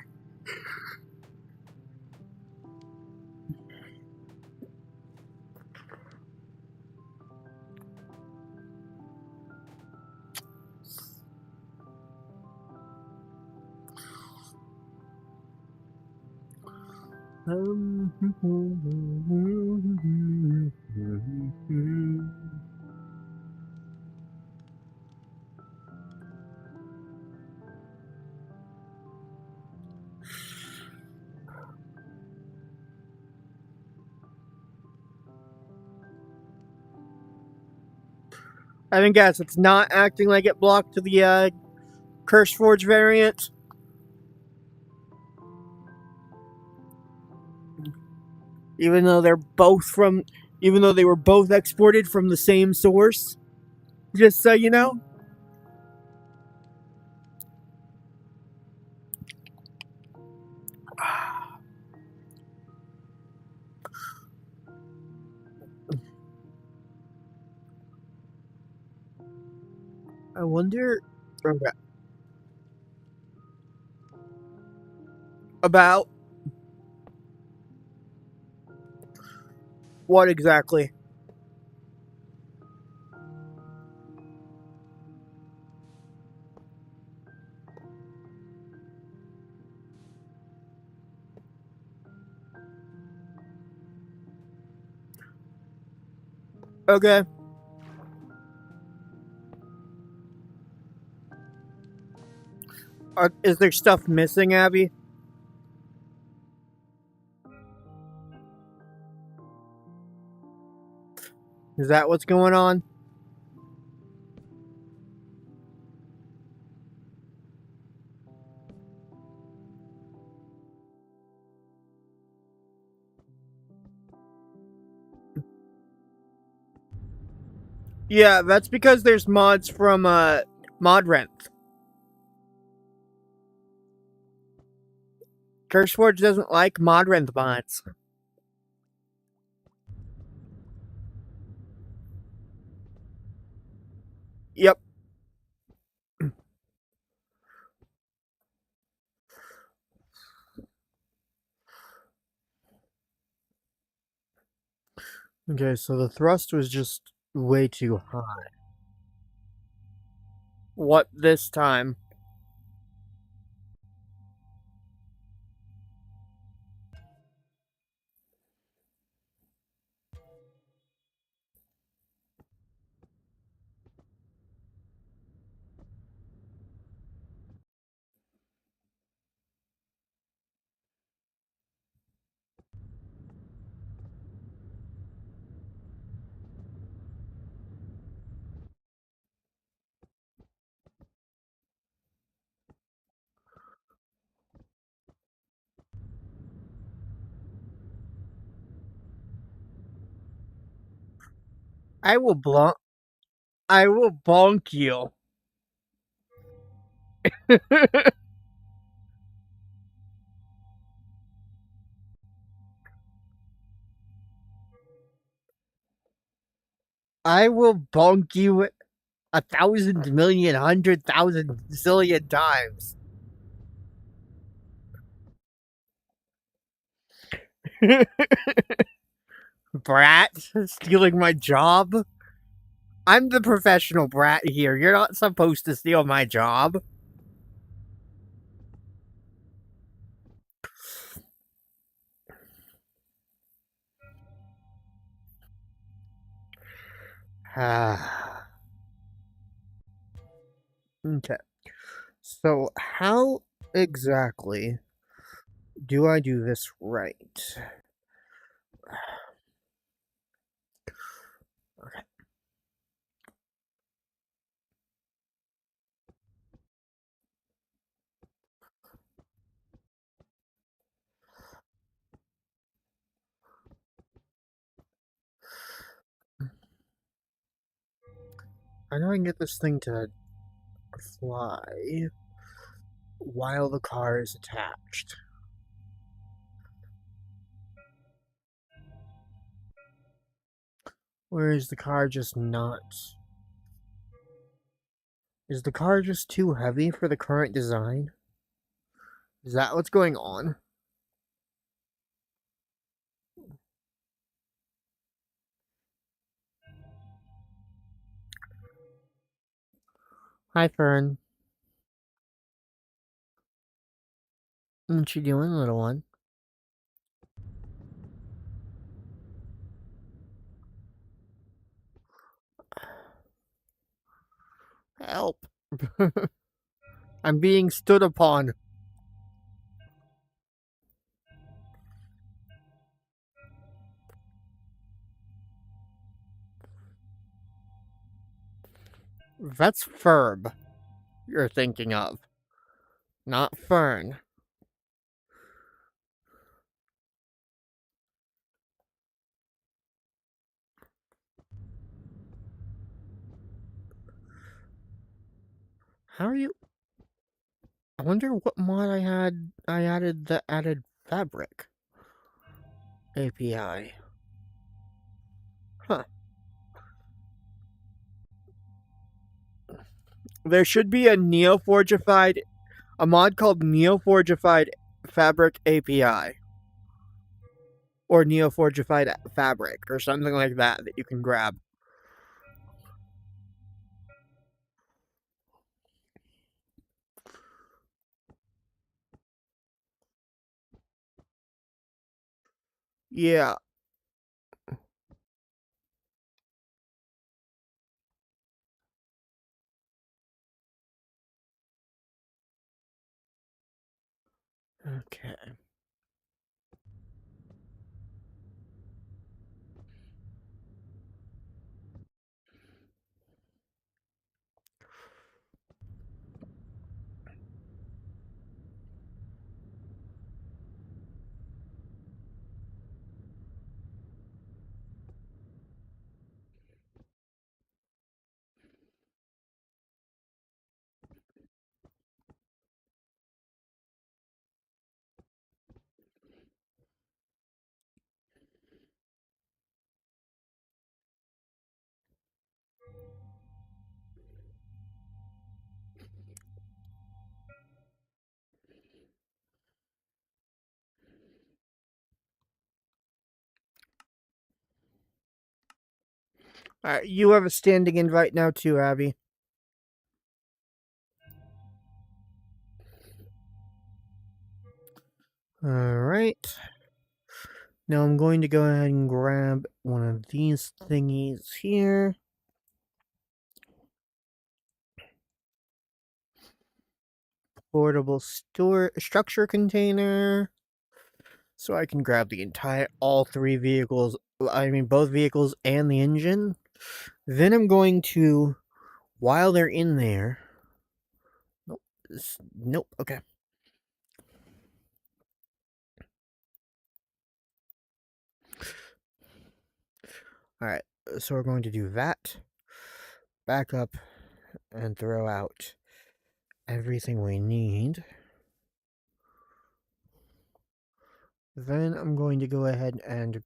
I think, guys, it's not acting like it blocked the CurseForge variant. Even though they were both exported from the same source. Just so you know. I wonder about what exactly? Okay. Is there stuff missing, Abby? Is that what's going on? Yeah, that's because there's mods from Modrent. CurseForge doesn't like Modrent mods. Yep. Okay, so the thrust was just way too high. What this time? I will bonk you. I will bonk you 1,000 million, 100,000 zillion times. Brat, stealing my job? I'm the professional brat here. You're not supposed to steal my job. Okay. So, how exactly do I do this right? Okay. I know I can get this thing to fly while the car is attached. Or is the car just not? Is the car just too heavy for the current design? Is that what's going on? Hi, Fern. What you doing, little one? Help. I'm being stood upon. That's Ferb you're thinking of, not Fern. How are you? I wonder what mod I added the added fabric API. Huh. There should be a mod called Neoforgified Fabric API. Or Neoforgified Fabric, or something like that you can grab. Yeah. Okay. Alright, you have a standing invite now too, Abby. Alright. Now I'm going to go ahead and grab one of these thingies here. Portable structure container. So I can grab all three vehicles, both vehicles and the engine. Then I'm going to, while they're in there, nope, okay. Alright, so we're going to do that, back up, and throw out everything we need. Then I'm going to go ahead and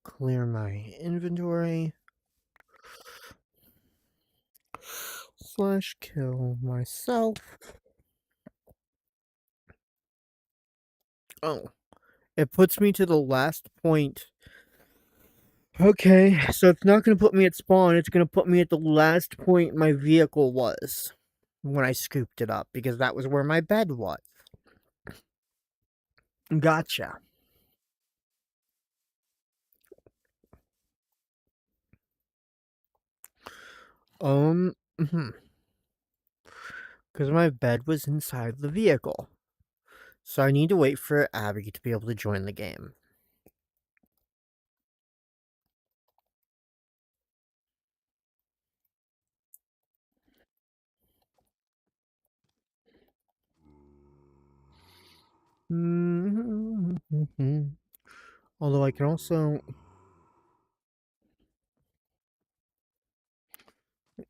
clear my inventory. / kill myself. Oh, it puts me to the last point. Okay, so it's not going to put me at spawn, it's going to put me at the last point my vehicle was when I scooped it up, because that was where my bed was. Gotcha. Because my bed was inside the vehicle. So I need to wait for Abby to be able to join the game. Although I can also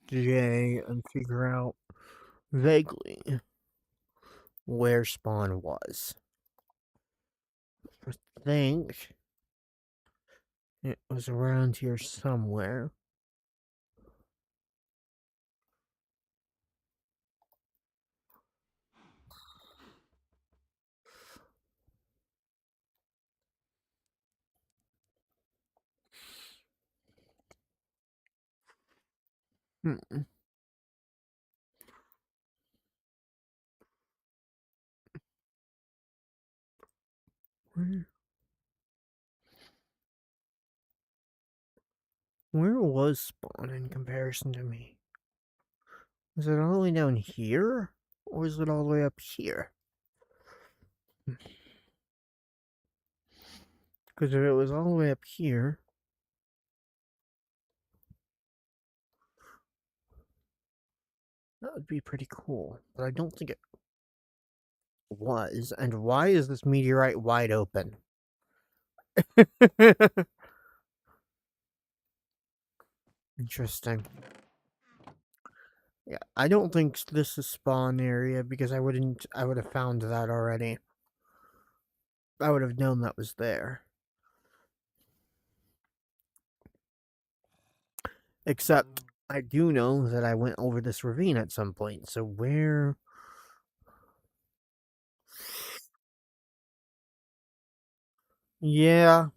J and figure out vaguely where spawn was. I think it was around here somewhere. Where was spawn in comparison to me? Is it all the way down here? Or is it all the way up here? Because if it was all the way up here, that would be pretty cool. But I don't think it was. And why is this meteorite wide open? Interesting. Yeah, I don't think this is spawn area because I would have found that already. I would have known that was there. Except I do know that I went over this ravine at some point. So where? Yeah.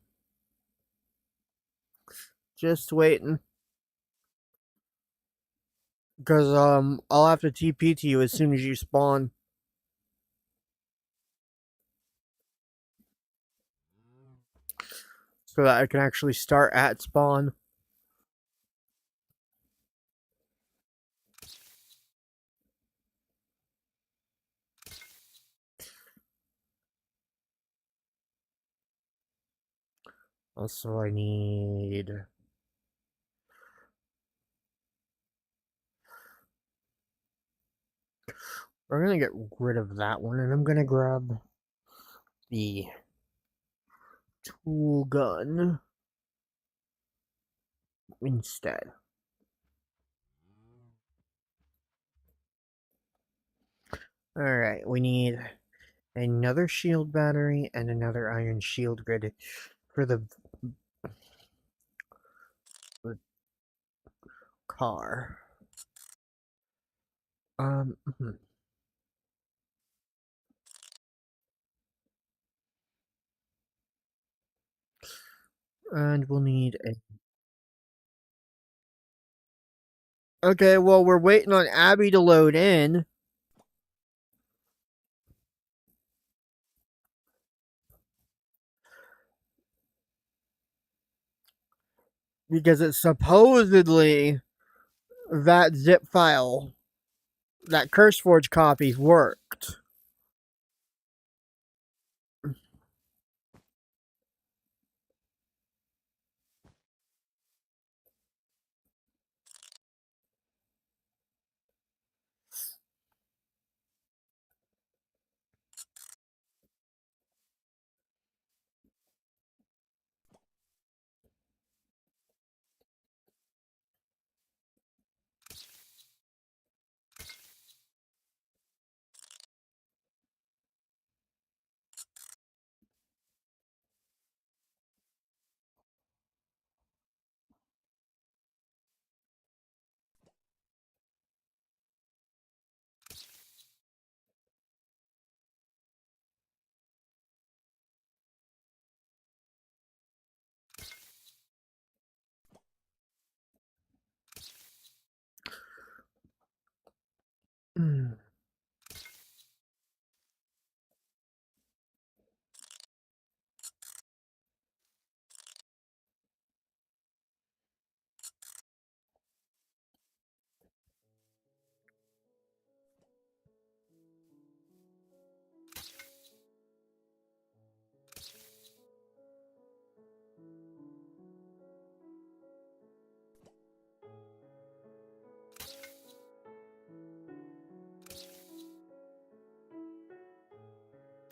Just waiting. Because I'll have to TP to you as soon as you spawn. So that I can actually start at spawn. Also, I need... We're gonna get rid of that one, and I'm gonna grab the tool gun instead. Alright, we need another shield battery and another iron shield grid for the car. And we'll need a... Okay, well, we're waiting on Abby to load in. Because it's supposedly that zip file, that CurseForge copy worked.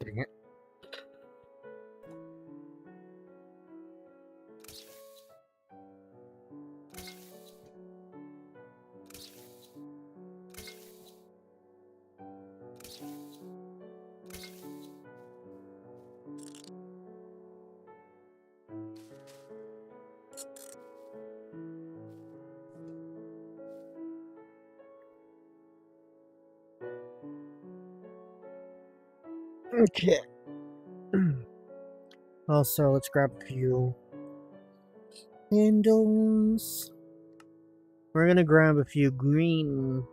Dang it. Okay. Also, let's grab a few candles. We're gonna grab a few green.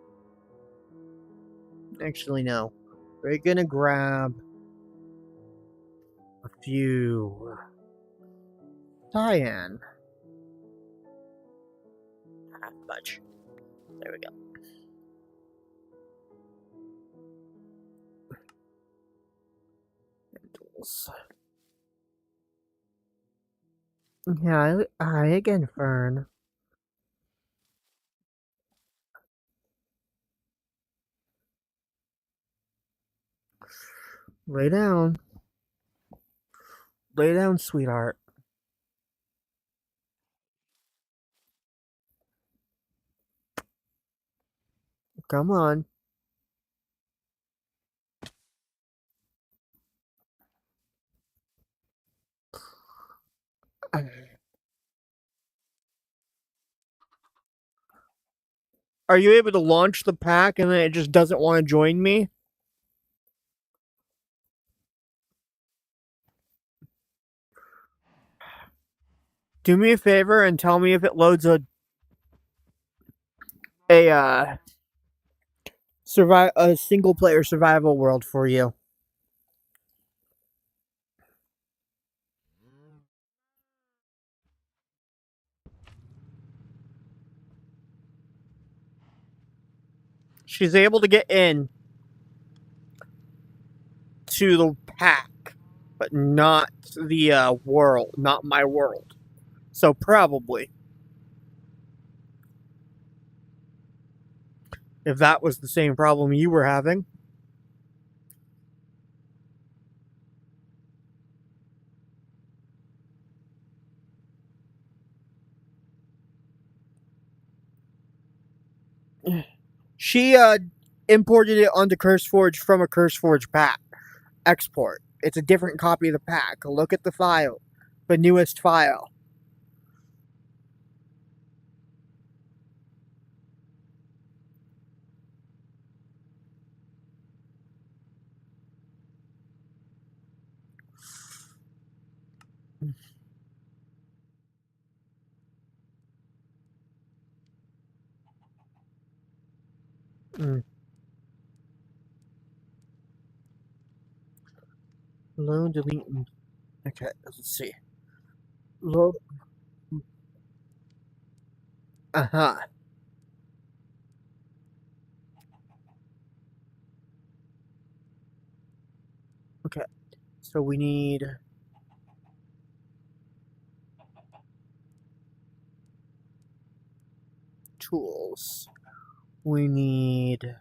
Actually, no. We're gonna grab a few cyan. Not much. There we go. Candles. Yeah, hi again, Fern. Lay down. Lay down, sweetheart. Come on. Are you able to launch the pack and then it just doesn't want to join me? Do me a favor and tell me if it loads a single player survival world for you. She's able to get in to the pack, but not the world, not my world. So probably, if that was the same problem you were having. She imported it onto CurseForge from a CurseForge pack export. It's a different copy of the pack. Look at the file, the newest file. Load, delete. Okay, let's see. Load. Uh-huh. Okay, so we need tools. We need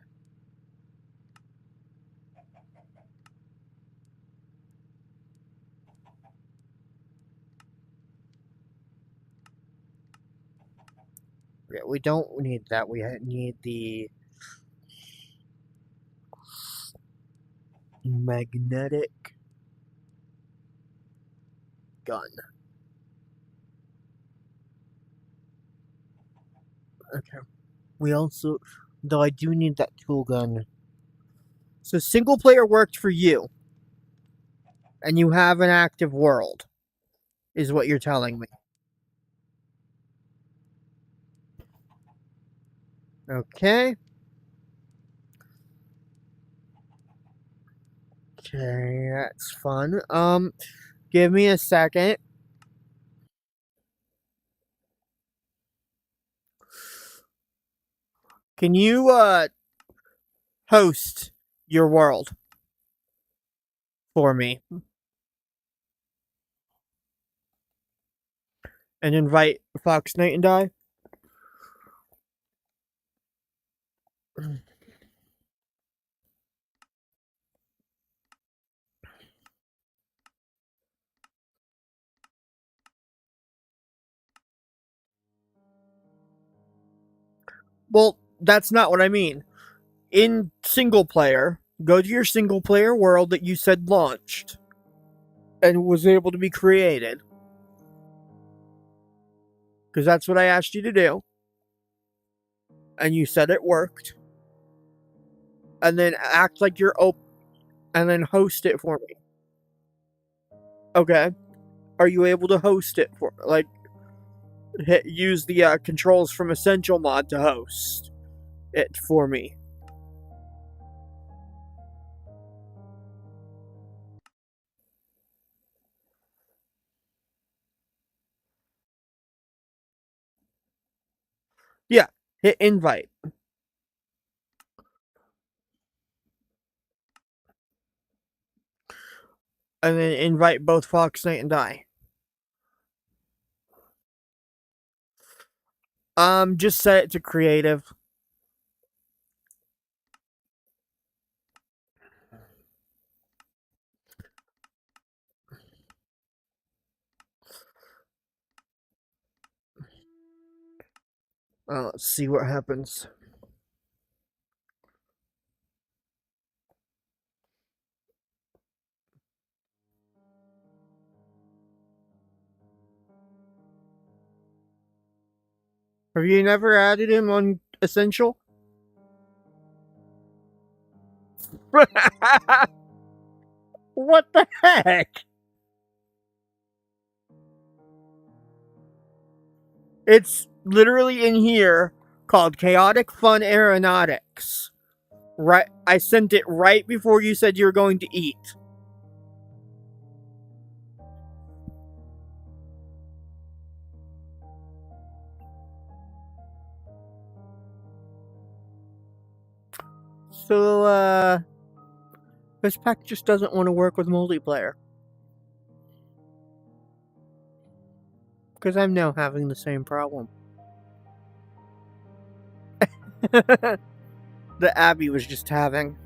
yeah, we don't need that. We need the magnetic gun. Okay. We also, though I do need that tool gun. So single player worked for you, and you have an active world, is what you're telling me. Okay. Okay, that's fun. Give me a second. Can you host your world for me and invite Fox Knight and I? Well, that's not what I mean. In single player, go to your single player world that you said launched and was able to be created. Because that's what I asked you to do. And you said it worked. And then act like you're open. And then host it for me. Okay. Are you able to host it for, like, use the controls from Essential Mod to host it for me? Yeah, hit invite. And then invite both Fox Knight and I. Just set it to creative. Let's see what happens. Have you never added him on Essential? What the heck? It's literally in here called Chaotic Fun Aeronautics. Right, I sent it right before you said you were going to eat. So, this pack just doesn't want to work with multiplayer. Because I'm now having the same problem. That Abby was just having.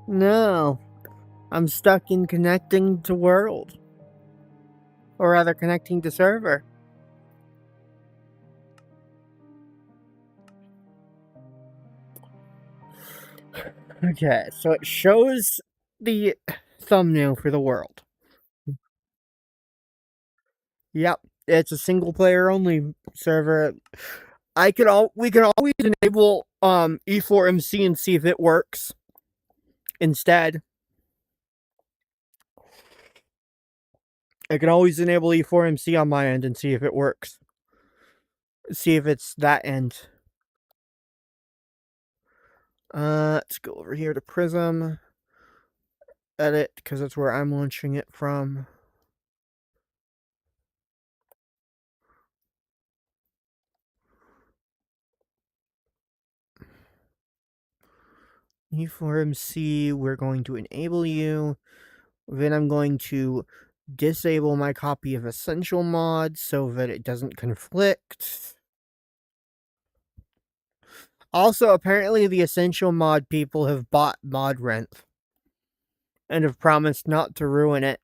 No. I'm stuck in connecting to world. Or rather, connecting to server. Okay, so it shows the thumbnail for the world. Yep, it's a single player only server. We can always enable E4MC and see if it works instead. I can always enable E4MC on my end and see if it works. See if it's that end. Let's go over here to Prism. Edit, because that's where I'm launching it from. E4MC, we're going to enable you. Then I'm going to disable my copy of Essential Mod so that it doesn't conflict. Also, apparently the Essential Mod people have bought Mod Rent and have promised not to ruin it.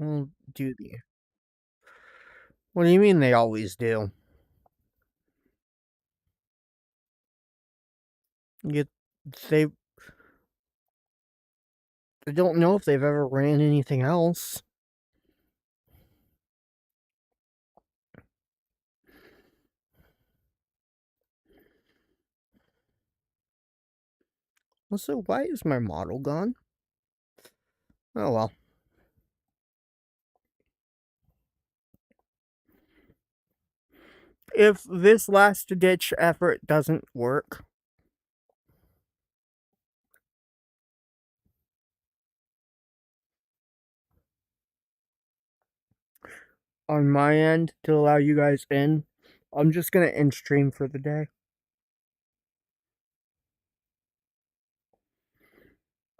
We'll do the... What do you mean they always do? They I don't know if they've ever ran anything else. Also, why is my model gone? Oh well. If this last ditch effort doesn't work, on my end to allow you guys in, I'm just gonna end stream for the day.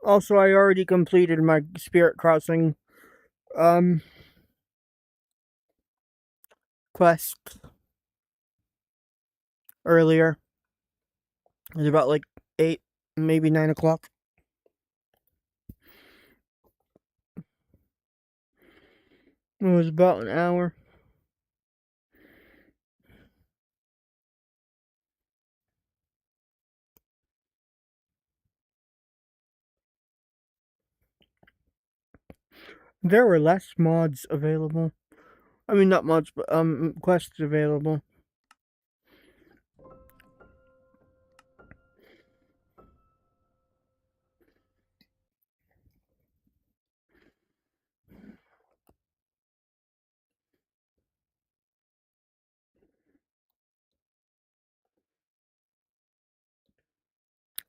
Also, I already completed my Spirit Crossing quest. earlier. It was about like 8, maybe 9 o'clock. It was about an hour. There were less mods available. I mean, not mods, but quests available.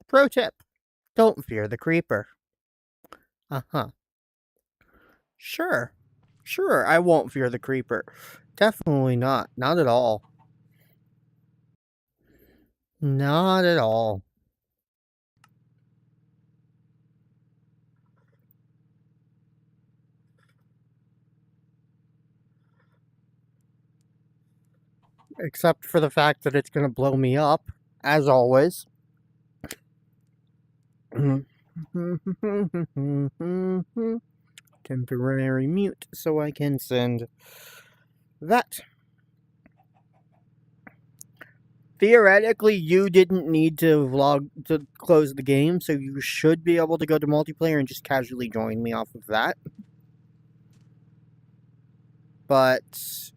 Pro tip: don't fear the creeper. Uh-huh. Sure. Sure, I won't fear the creeper. Definitely not. Not at all. Not at all. Except for the fact that it's going to blow me up, as always. Temporary mute so I can send that. Theoretically, you didn't need to close the game, so you should be able to go to multiplayer and just casually join me off of that. But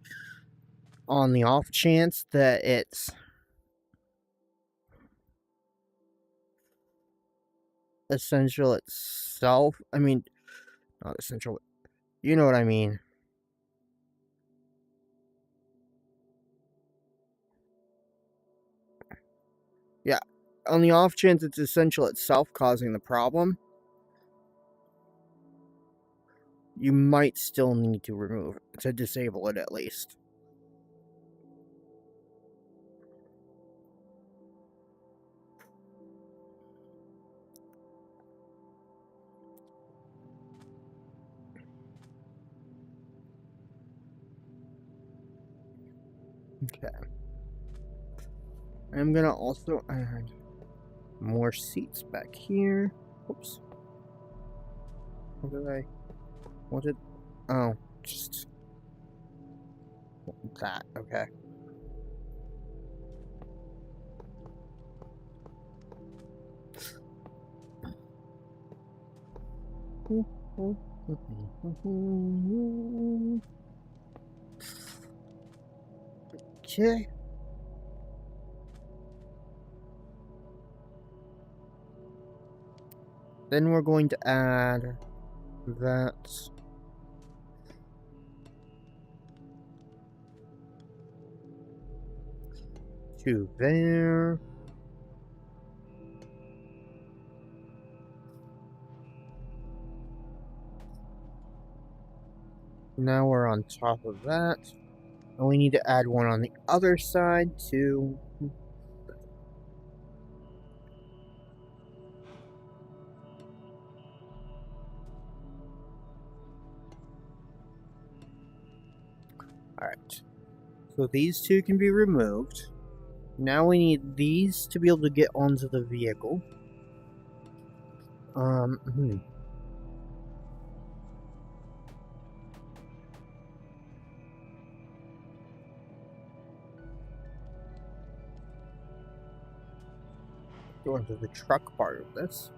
on the off chance that it's essential itself, I mean, not essential, you know what I mean. Yeah, on the off chance it's essential itself causing the problem, you might still need to remove it, to disable it at least. Okay. I'm gonna also add more seats back here. Oops. What did I... What did... Oh, just... that, okay. Okay. Then we're going to add that to there. Now we're on top of that. And we need to add one on the other side too. Alright. So these two can be removed. Now we need these to be able to get onto the vehicle. Go into the truck part of this.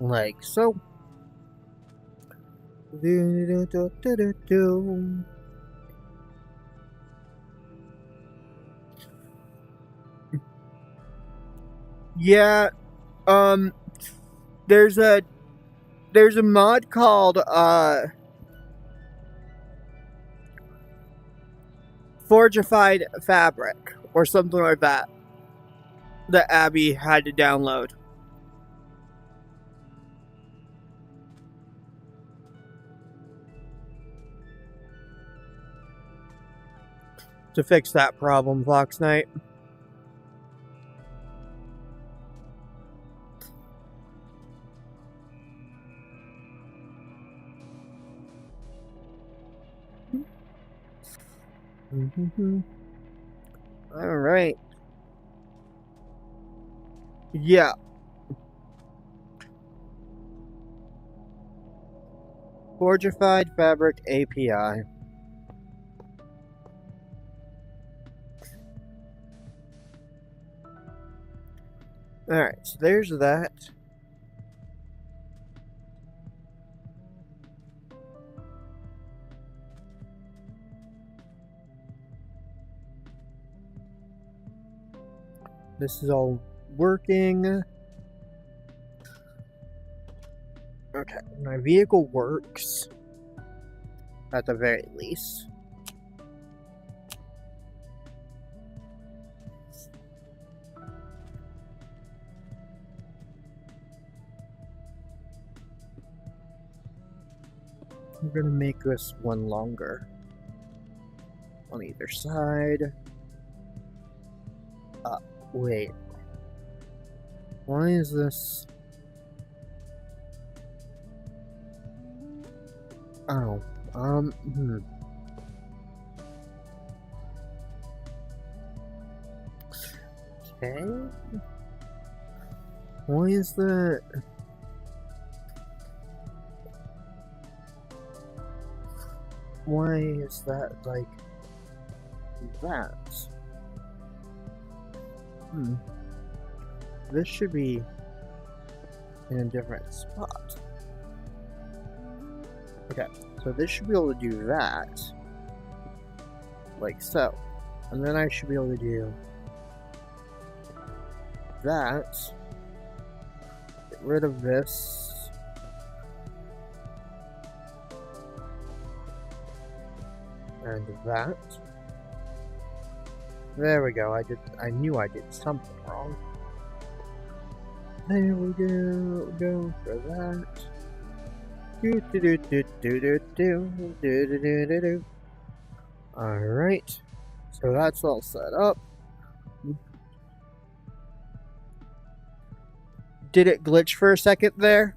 Like so. Yeah, there's a mod called Forgified Fabric or something like that that Abby had to download. To fix that problem, Fox Knight. Alright. Yeah. Forgified Fabric API. Alright, so there's that. This is all working. Okay, my vehicle works. At the very least. We're gonna make this one longer. On either side. Wait. Why is this? Oh, Okay. Why is that? Why is that like that? This should be in a different spot. Okay, so this should be able to do that. Like so. And then I should be able to do that. Get rid of this. And that. There we go. I knew I did something wrong. There we go. Go for that. Do do do do do do do do do do do do. Alright. So that's all set up. Did it glitch for a second there?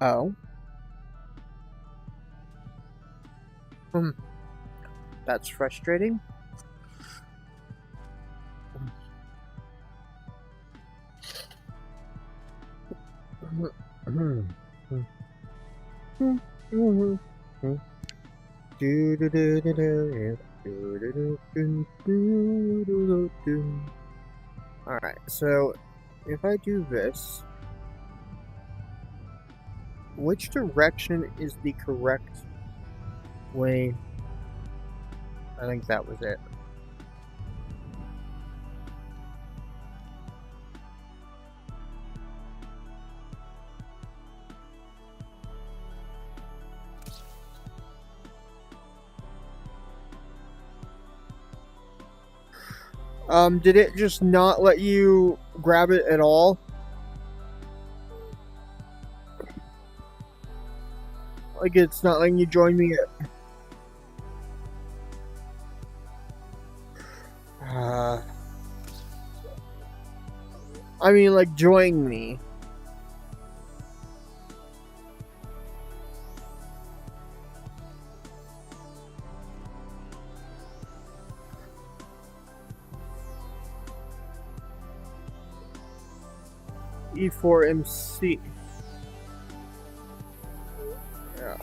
Oh. That's frustrating. Alright, so if I do this, which direction is the correct way? I think that was it. Did it just not let you grab it at all? Like it's not letting you join me at... I mean, like, join me. E4MC. Yeah.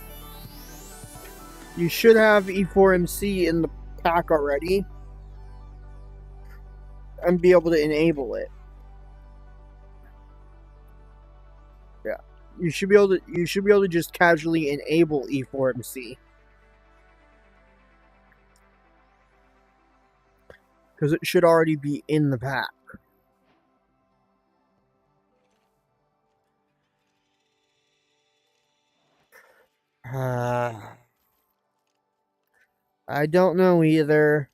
You should have E4MC in the pack already. And be able to enable it. Yeah. You should be able to just casually enable E4MC. Because it should already be in the pack. I don't know either.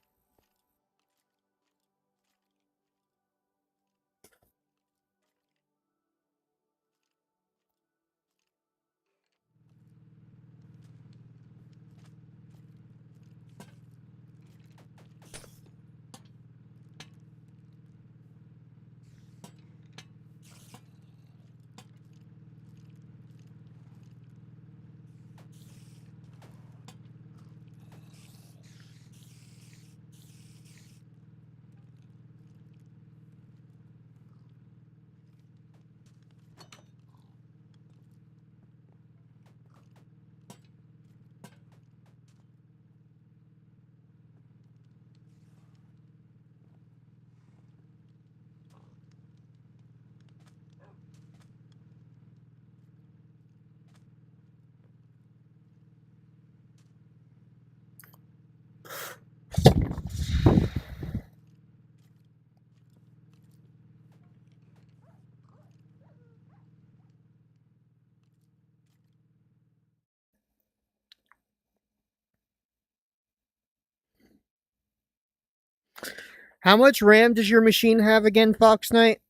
How much RAM does your machine have again, Fox Knight?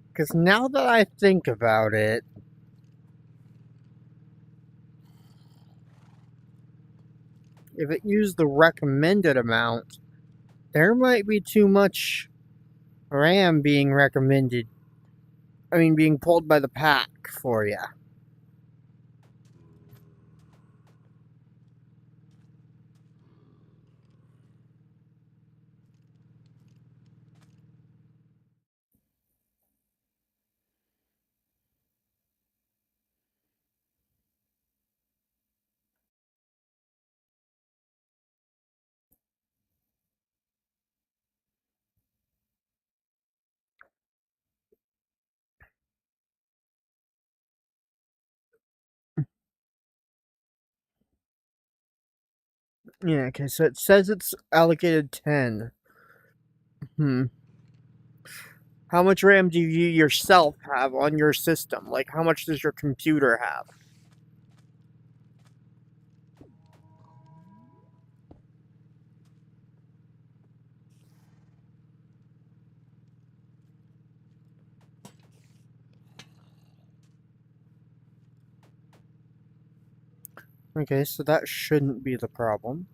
Because now that I think about it, if it used the recommended amount, there might be too much RAM being recommended. I mean, being pulled by the pack for you. Yeah, okay, so it says it's allocated 10. How much RAM do you yourself have on your system? Like, how much does your computer have? Okay, so that shouldn't be the problem.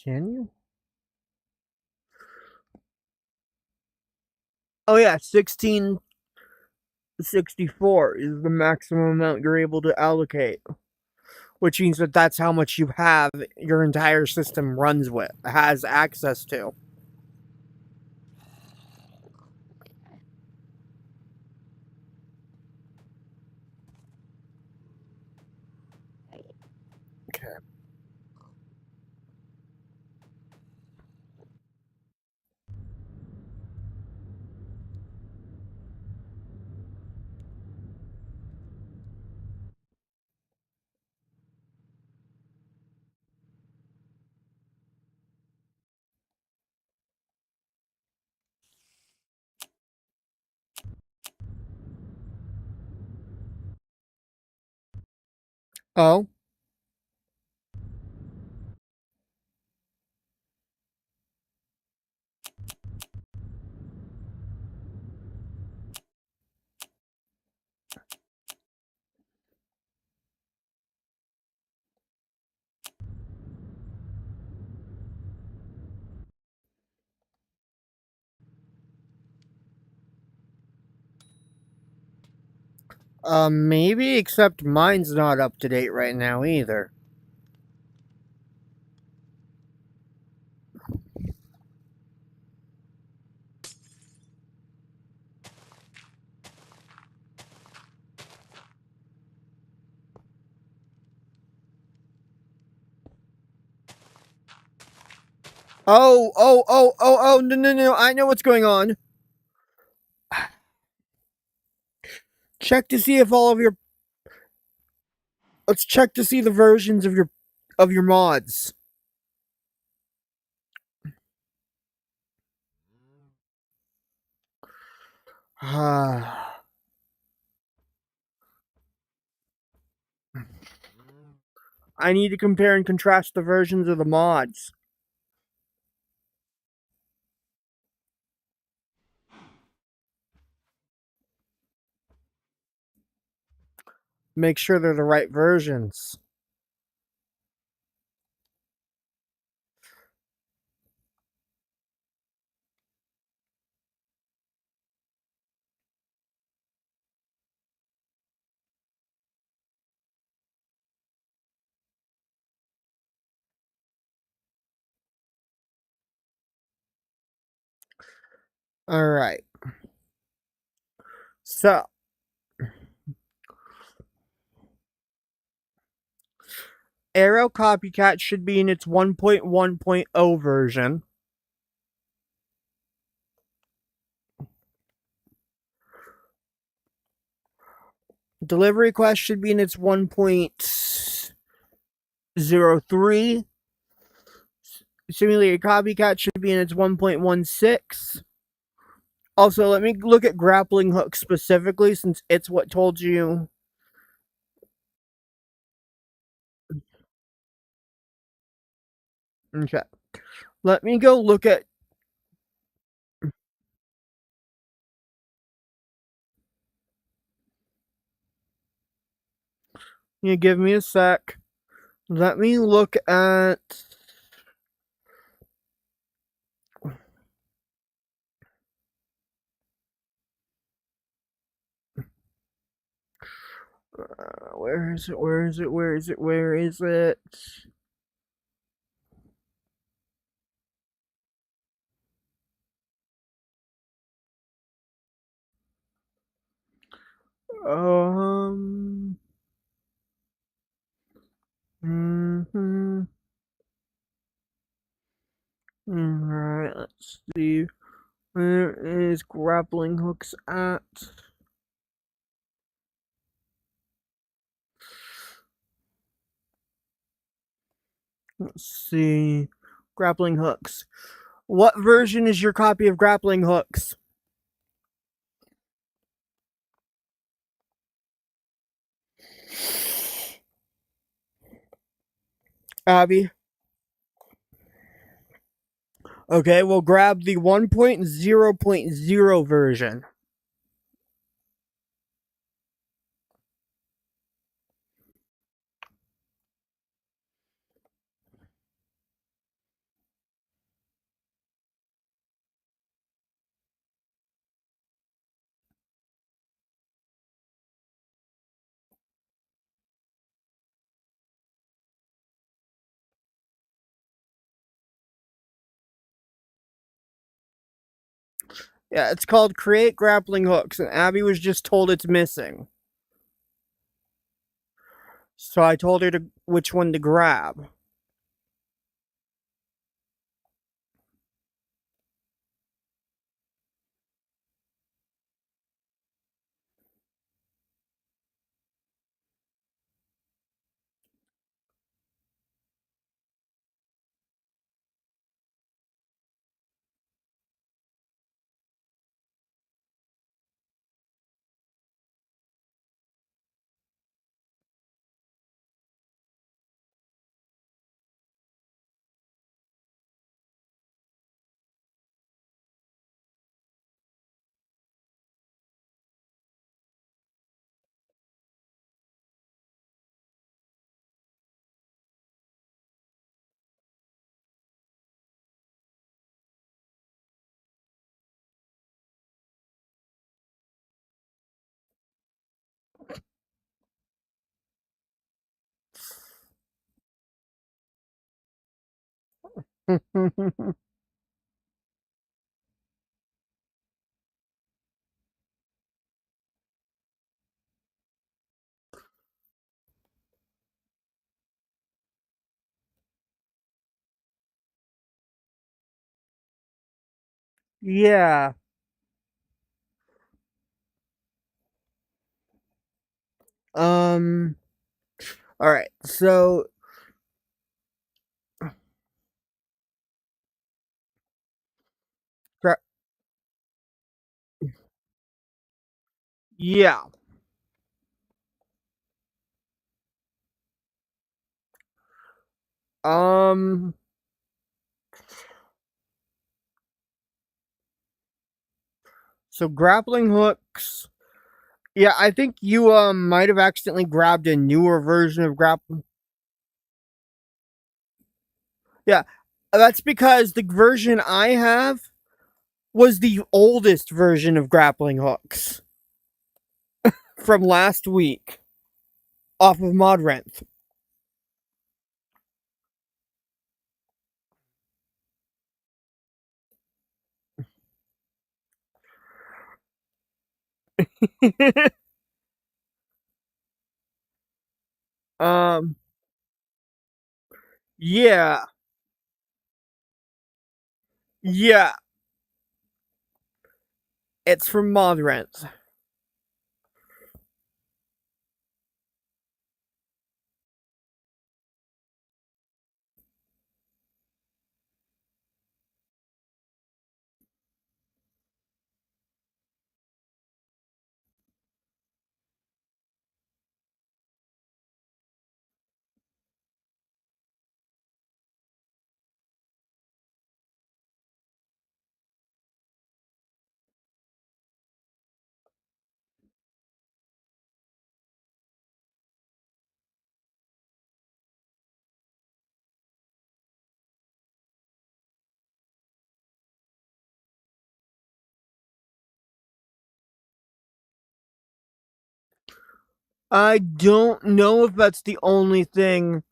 Can you? Oh yeah, 1664 is the maximum amount you're able to allocate. Which means that that's how much you have your entire system runs with, has access to. Okay. Oh? Maybe, except mine's not up to date right now either. Oh, no, I know what's going on. Check to see if all of your... Let's check to see the versions of your mods. I need to compare and contrast the versions of the mods. Make sure they're the right versions. Alright. So, Arrow Copycat should be in its 1.1.0 version. Delivery Quest should be in its 1.03. Simulated Copycat should be in its 1.16. Also, let me look at Grappling Hook specifically, since it's what told you. Okay. Let me go look at. You give me a sec. Let me look at. Where is it? Where is it? Where is it? Where is it? Mm-hmm. Alright, let's see. Where is Grappling Hooks at? Let's see. Grappling Hooks. What version is your copy of Grappling Hooks? Abby? Okay, we'll grab the 1.0.0 version. Yeah, it's called Create Grappling Hooks, and Abby was just told it's missing. So I told her which one to grab. Yeah. Alright, so. Yeah. So Grappling Hooks. Yeah, I think you might have accidentally grabbed a newer version of Grappling. Yeah, that's because the version I have was the oldest version of Grappling Hooks from last week off of Modrenth. Yeah. Yeah. It's from Modrenth. I don't know if that's the only thing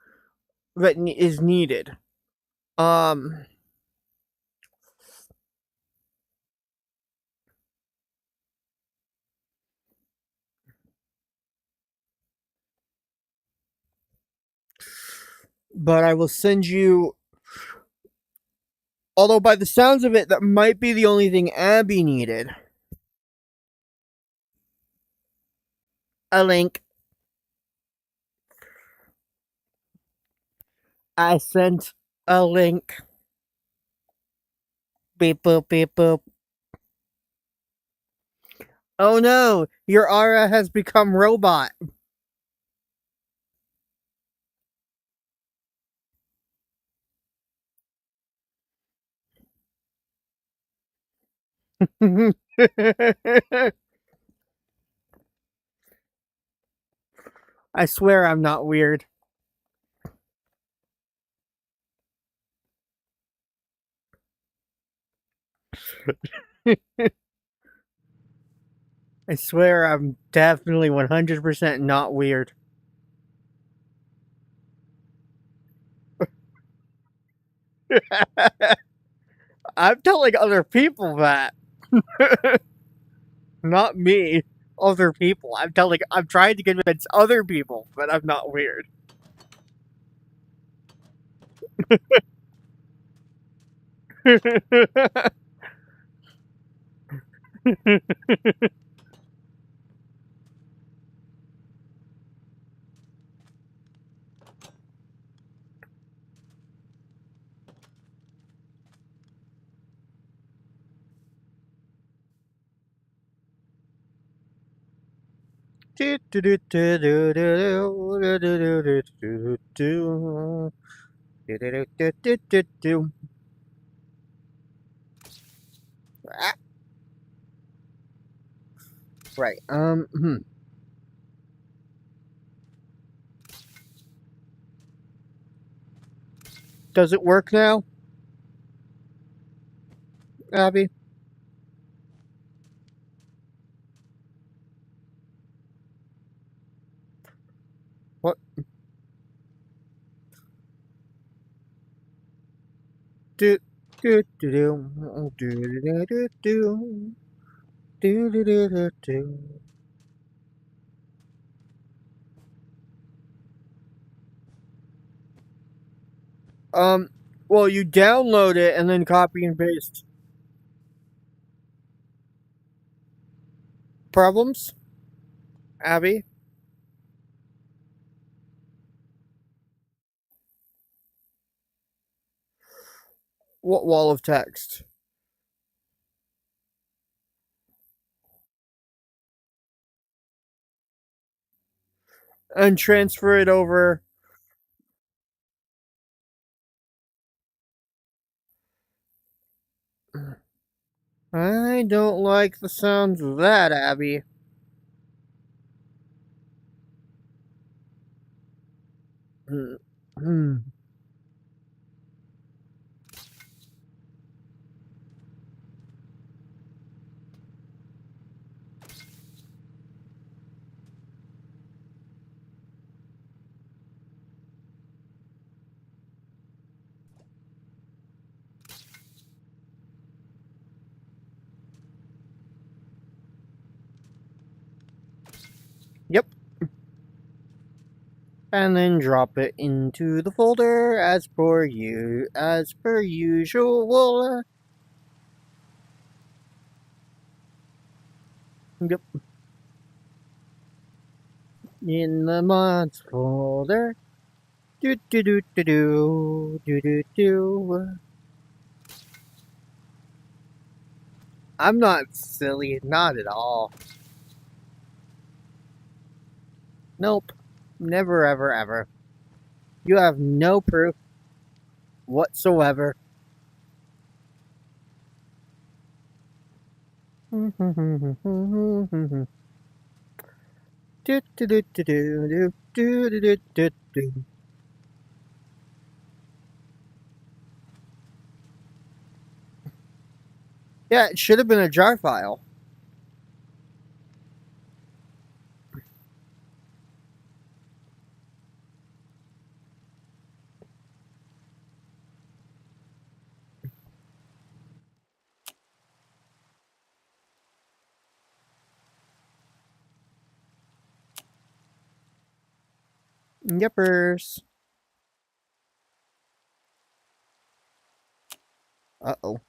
that is needed. But I will send you. Although, by the sounds of it, that might be the only thing Abby needed. A link. I sent a link. Beep boop, beep boop. Oh no, your aura has become robot. I swear I'm not weird. I swear I'm definitely 100% not weird. I'm telling other people that. Not me. Other people. I'm trying to convince other people that I'm not weird. Right. Does it work now, Abby? What? Do do do do do do do do do do do do. Well, you download it and then copy and paste. Problems, Abby? What wall of text? And transfer it over. I don't like the sounds of that, Abby. Hmm. Yep. And then drop it into the folder as per usual. Yep. In the mods folder. Do do do do do do do do. I'm not silly, not at all. Nope. Never, ever, ever. You have no proof whatsoever. Do do do do do do do do do do. Yeah, it should have been a jar file. Yippers. Uh-oh.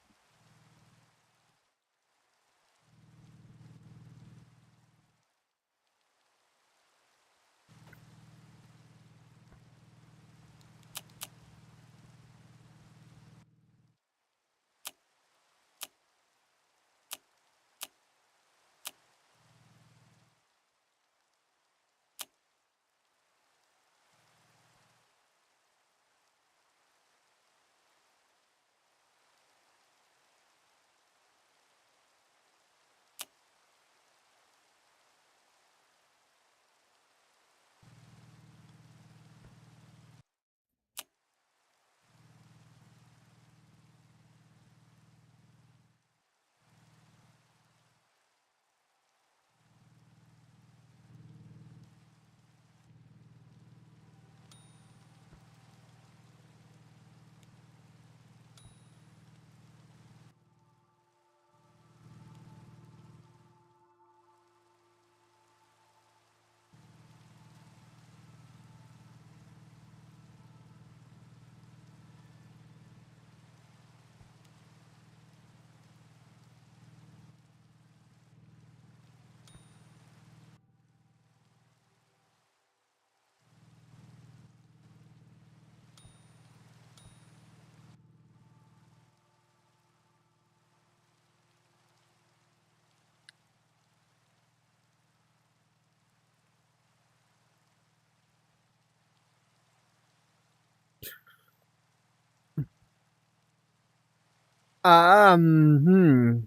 Hmm.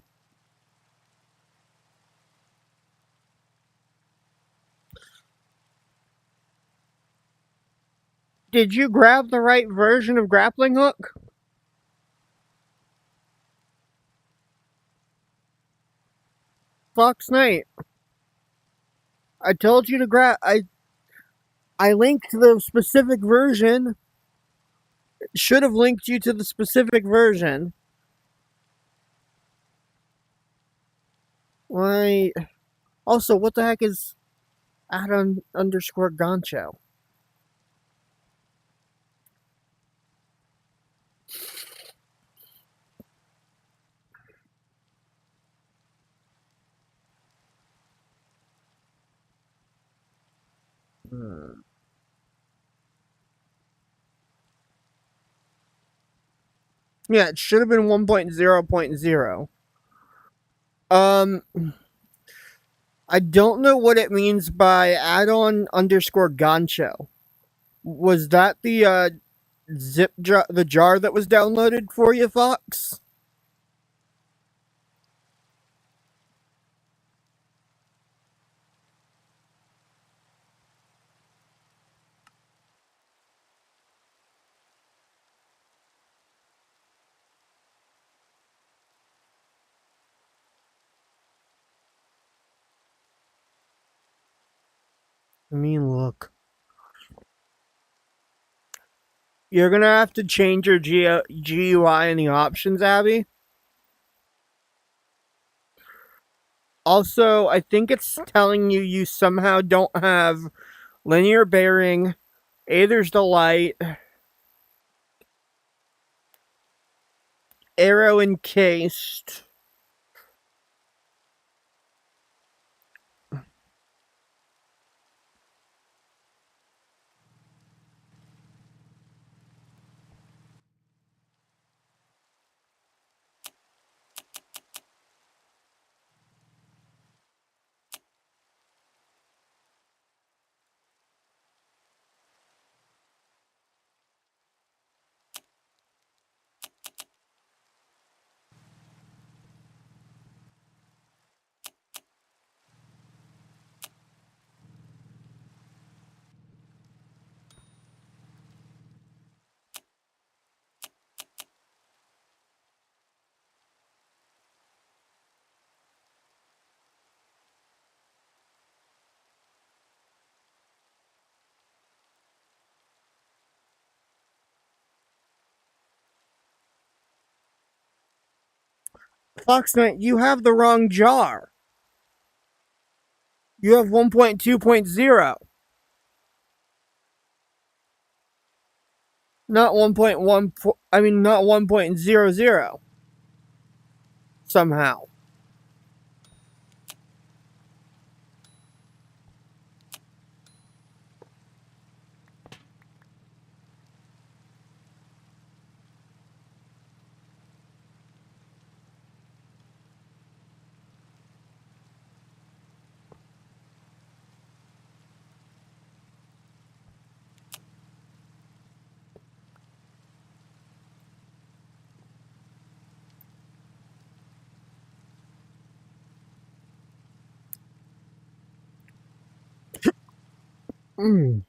Did you grab the right version of grappling hook? Fox Knight. I told you to grab. I linked the specific version. Should have linked you to the specific version. Why? Also, what the heck is Adam underscore Goncho? Yeah, it should have been 1.0.0. I don't know what it means by add-on underscore Goncho. Was that the zip jar, the jar that was downloaded for you, Fox? I mean, look. You're gonna have to change your GUI in the options, Abby. Also, I think it's telling you somehow don't have linear bearing, Aether's Delight, arrow encased. Foxknight, you have the wrong jar. You have 1.2.0. Not 1.1. I mean, not 1.00. Somehow. Mm.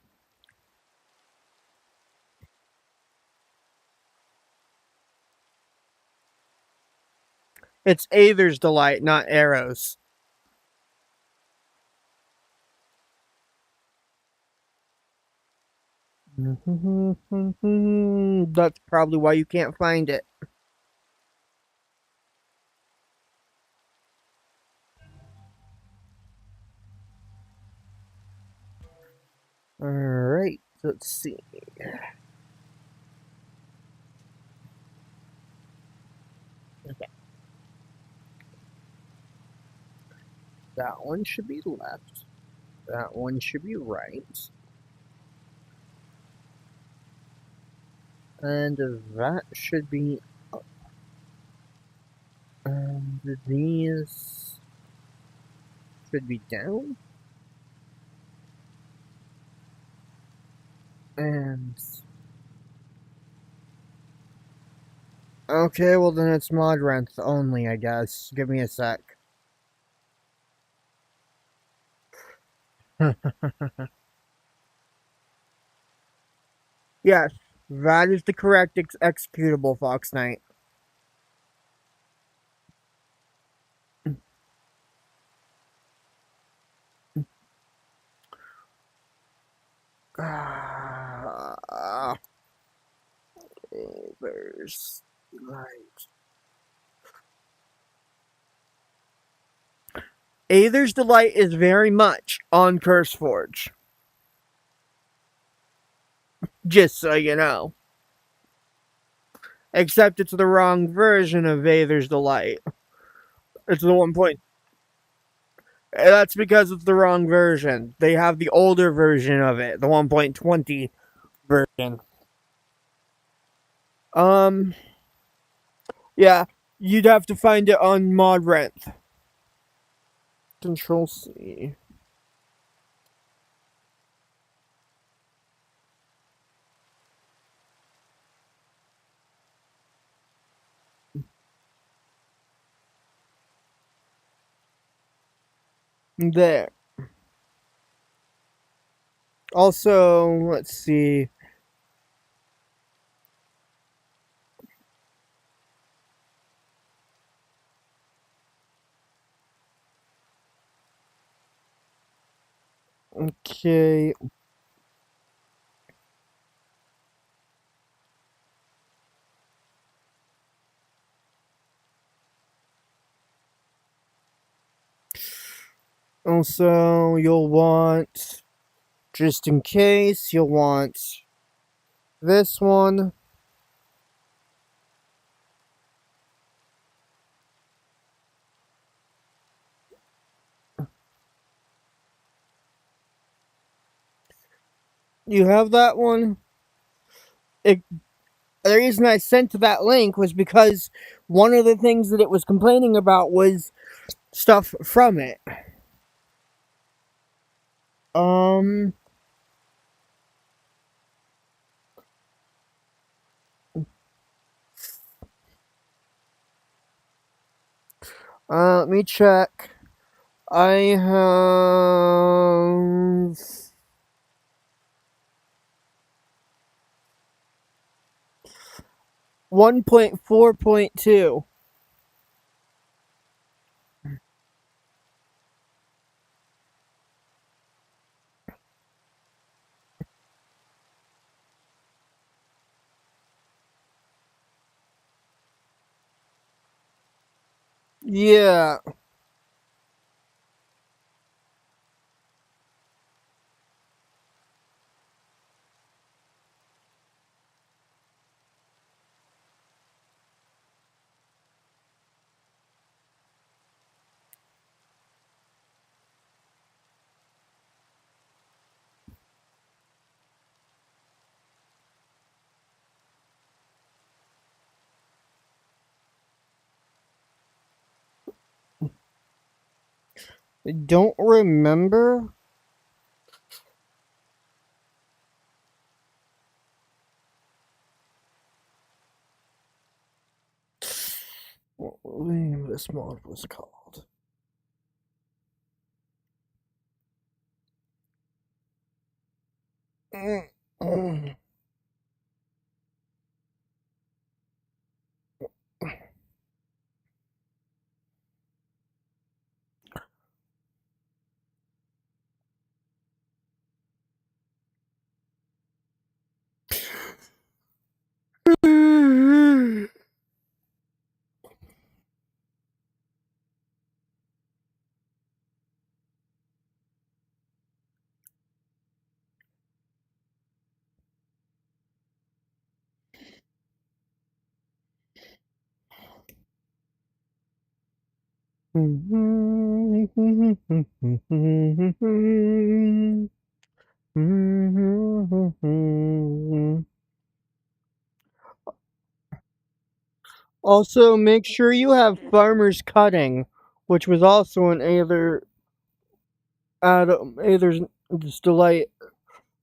It's Aether's Delight, not Arrows. That's probably why you can't find it. Alright, let's see. Okay. That one should be left. That one should be right. And that should be up. And these should be down. And okay, well then it's Modranth only, I guess. Give me a sec. Yes, that is the correct executable, Fox Knight. There's right. Aether's Delight is very much on CurseForge. Just so you know. Except it's the wrong version of Aether's Delight. It's the 1 point. That's because it's the wrong version. They have the older version of it, the 1.20 version. Yeah, you'd have to find it on Modranth. Control C. There. Also, let's see. Okay. Also, you'll want, just in case, you'll want this one. You have that one? The reason I sent that link was because one of the things that it was complaining about was stuff from it. Let me check. I have 1.4.2. Yeah. I don't remember. What this mod was called. Also, make sure you have Farmer's Cutting, which was also an Aether's Delight,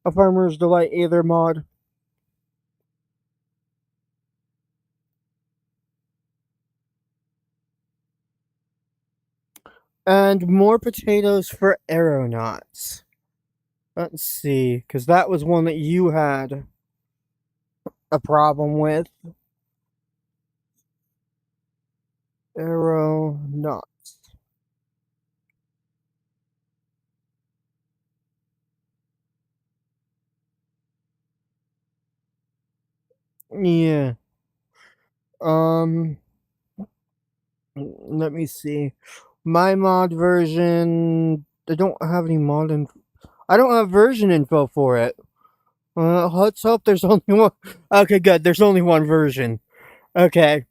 a Farmer's Delight Aether mod. And more potatoes for Aeronauts. Let's see, because that was one that you had a problem with. Aeronauts. Yeah. Let me see. My mod version, I don't have any mod info. I don't have version info for it. Let's hope there's only one. Okay, good. There's only one version. Okay.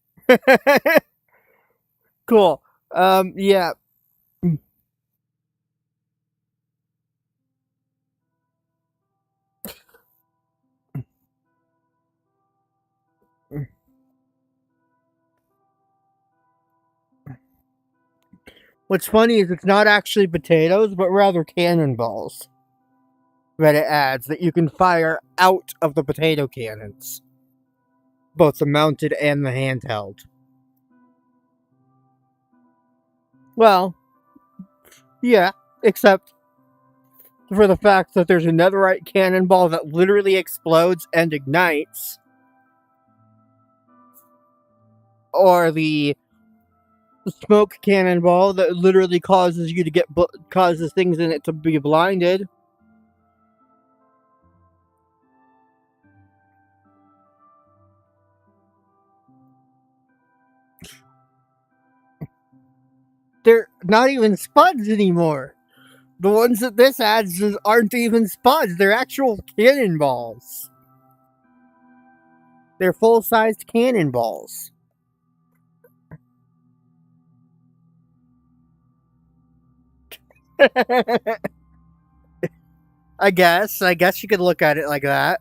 Cool. Yeah. What's funny is it's not actually potatoes, but rather cannonballs that it adds that you can fire out of the potato cannons. Both the mounted and the handheld. Well, yeah, except for the fact that there's a netherite cannonball that literally explodes and ignites. Or the smoke cannonball that literally causes you to causes things in it to be blinded. They're not even spuds anymore. The ones that this adds aren't even spuds. They're actual cannonballs. They're full-sized cannonballs. I guess you could look at it like that.